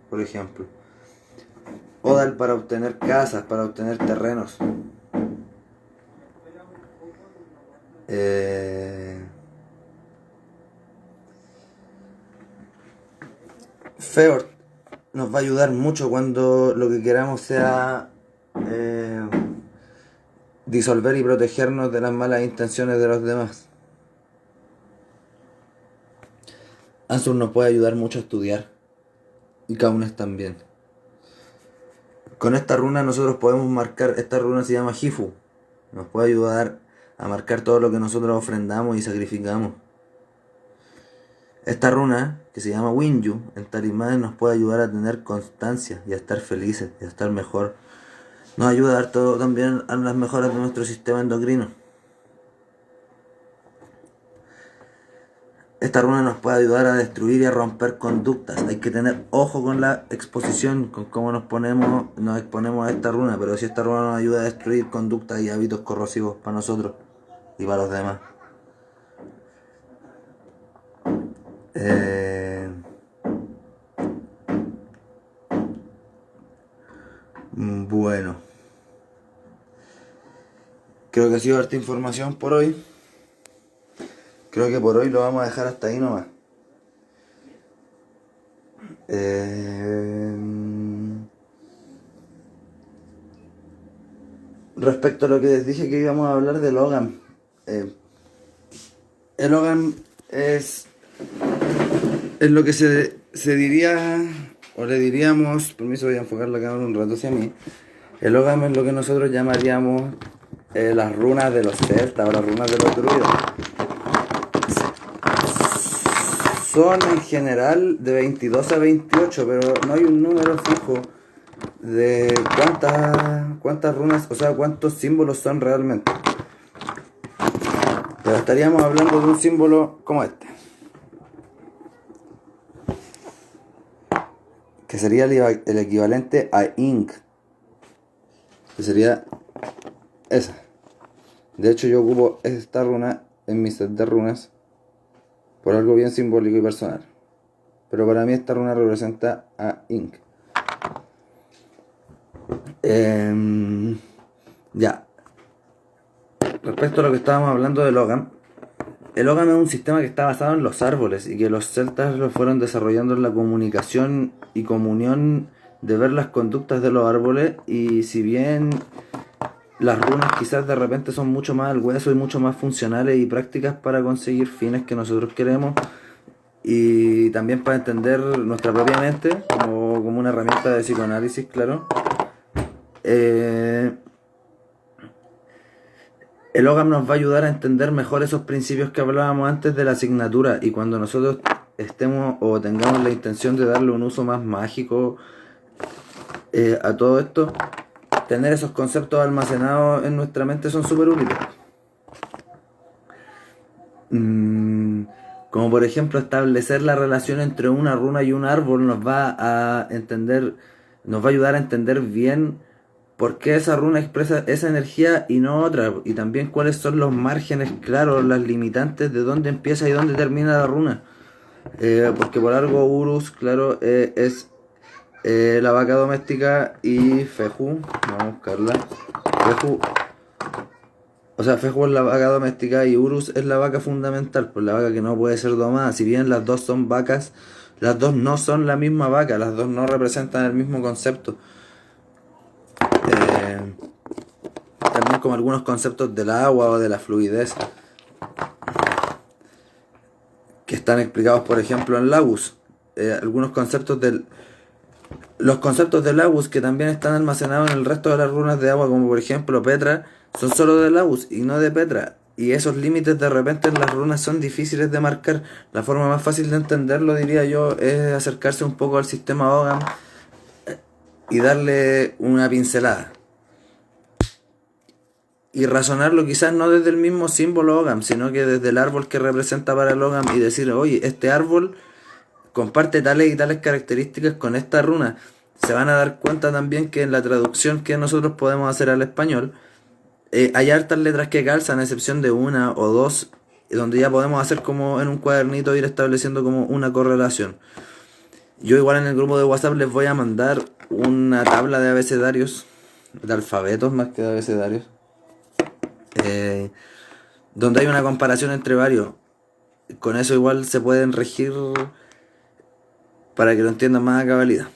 por ejemplo. Odal para obtener casas, para obtener terrenos. Feord nos va a ayudar mucho cuando lo que queramos sea disolver y protegernos de las malas intenciones de los demás. Ansur nos puede ayudar mucho a estudiar y Kaunas también. Con esta runa nosotros podemos marcar, esta runa se llama Hifu, nos puede ayudar a marcar todo lo que nosotros ofrendamos y sacrificamos. Esta runa, que se llama Winyu, en talismanes nos puede ayudar a tener constancia y a estar felices y a estar mejor. Nos ayuda a dar todo también a las mejoras de nuestro sistema endocrino. Esta runa nos puede ayudar a destruir y a romper conductas. Hay que tener ojo con la exposición, con cómo nos exponemos a esta runa, pero si esta runa nos ayuda a destruir conductas y hábitos corrosivos para nosotros y para los demás. Bueno, creo que ha sido harta información por hoy. Creo que por hoy lo vamos a dejar hasta ahí nomás. Respecto a lo que les dije que íbamos a hablar de Logan. El Logan es lo que se diría, o le diríamos, permiso, voy a enfocar la cámara un rato hacia mí. El Logan es lo que nosotros llamaríamos las runas de los celtas o las runas de los druidas. Son en general de 22 a 28, pero no hay un número fijo de cuántas runas, o sea, cuántos símbolos son realmente. Pero estaríamos hablando de un símbolo como este, que sería el equivalente a Ink, que sería esa. De hecho, yo ocupo esta runa en mi set de runas por algo bien simbólico y personal. Pero para mí esta runa representa a Ink. Ya. Respecto a lo que estábamos hablando de Logan, el Logan es un sistema que está basado en los árboles y que los celtas lo fueron desarrollando en la comunicación y comunión de ver las conductas de los árboles, y si bien las runas quizás de repente son mucho más al hueso y mucho más funcionales y prácticas para conseguir fines que nosotros queremos, y también para entender nuestra propia mente como una herramienta de psicoanálisis, claro. El Ogam nos va a ayudar a entender mejor esos principios que hablábamos antes de la asignatura, y cuando nosotros estemos o tengamos la intención de darle un uso más mágico a todo esto, tener esos conceptos almacenados en nuestra mente son súper útiles. Como por ejemplo establecer la relación entre una runa y un árbol nos va a ayudar a entender bien por qué esa runa expresa esa energía y no otra, y también cuáles son los márgenes claros, las limitantes de dónde empieza y dónde termina la runa. Porque por algo Urus, claro, es la vaca doméstica, y Feju, vamos a buscarla. Feju, o sea, Feju es la vaca doméstica y Urus es la vaca fundamental, pues la vaca que no puede ser domada. Si bien las dos son vacas, las dos no son la misma vaca, las dos no representan el mismo concepto. También como algunos conceptos del agua o de la fluidez que están explicados, por ejemplo, en Lagus. Algunos conceptos los conceptos de Lagus que también están almacenados en el resto de las runas de agua, como por ejemplo Petra, son solo de Lagus y no de Petra. Y esos límites de repente en las runas son difíciles de marcar. La forma más fácil de entenderlo, diría yo, es acercarse un poco al sistema Ogam y darle una pincelada. Y razonarlo quizás no desde el mismo símbolo Ogam, sino que desde el árbol que representa para el Ogam, y decir, oye, este árbol comparte tales y tales características con esta runa. Se van a dar cuenta también que en la traducción que nosotros podemos hacer al español, hay hartas letras que calzan, a excepción de una o dos, donde ya podemos hacer como en un cuadernito, ir estableciendo como una correlación. Yo igual en el grupo de WhatsApp les voy a mandar una tabla de abecedarios, de alfabetos más que de abecedarios, donde hay una comparación entre varios. Con eso igual se pueden regir para que lo entiendan más a cabalidad.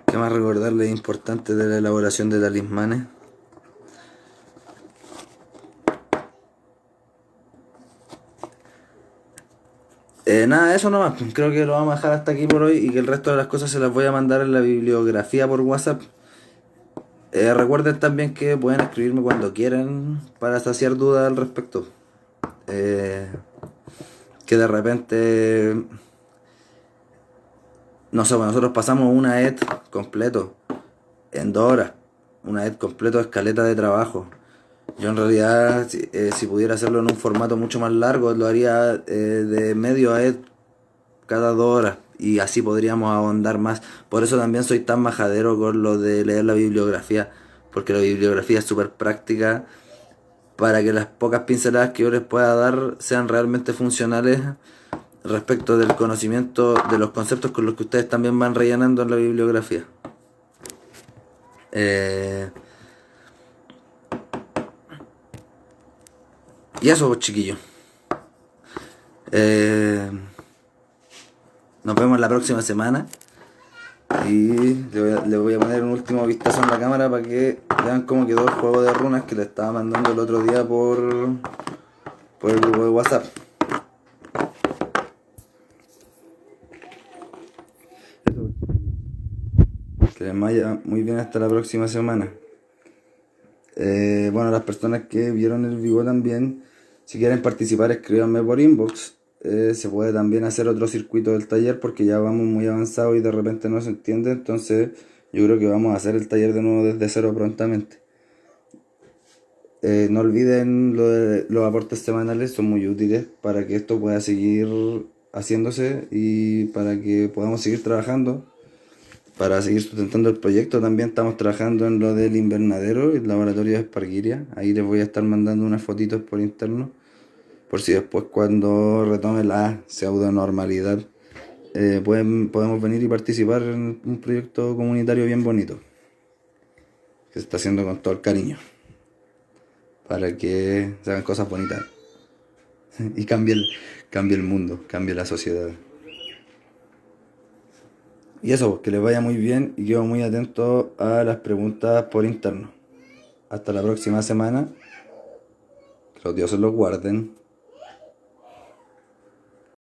¿Qué más recordarles importante de la elaboración de talismanes? Nada, eso nomás. Creo que lo vamos a dejar hasta aquí por hoy, y que el resto de las cosas se las voy a mandar en la bibliografía por WhatsApp. Recuerden también que pueden escribirme cuando quieran para saciar dudas al respecto. Que de repente, no sé, nosotros pasamos una ET completo en 2 horas. una vez completo de escaleta de trabajo. Yo en realidad, si pudiera hacerlo en un formato mucho más largo, lo haría de medio a cada 2 horas y así podríamos ahondar más. Por eso también soy tan majadero con lo de leer la bibliografía, porque la bibliografía es súper práctica para que las pocas pinceladas que yo les pueda dar sean realmente funcionales respecto del conocimiento de los conceptos con los que ustedes también van rellenando en la bibliografía. Eh, y eso, pues, chiquillos. Eh, nos vemos la próxima semana. Y le voy a poner un último vistazo en la cámara para que vean cómo quedó el juego de runas que le estaba mandando el otro día por el grupo de WhatsApp. Que les vaya muy bien hasta la próxima semana. Bueno, las personas que vieron el vivo también, si quieren participar, escríbanme por inbox. Se puede también hacer otro circuito del taller porque ya vamos muy avanzados y de repente no se entiende. Entonces, yo creo que vamos a hacer el taller de nuevo desde cero prontamente. No olviden los aportes semanales, son muy útiles para que esto pueda seguir haciéndose y para que podamos seguir trabajando, para seguir sustentando el proyecto. También estamos trabajando en lo del invernadero, el laboratorio de Esparguiria. Ahí les voy a estar mandando unas fotitos por interno, por si después cuando retome la pseudo normalidad podemos venir y participar en un proyecto comunitario bien bonito, que se está haciendo con todo el cariño, para que se hagan cosas bonitas y cambie el mundo, cambie la sociedad. Y eso, pues, que les vaya muy bien y quedo muy atento a las preguntas por interno. Hasta la próxima semana. Que los dioses los guarden.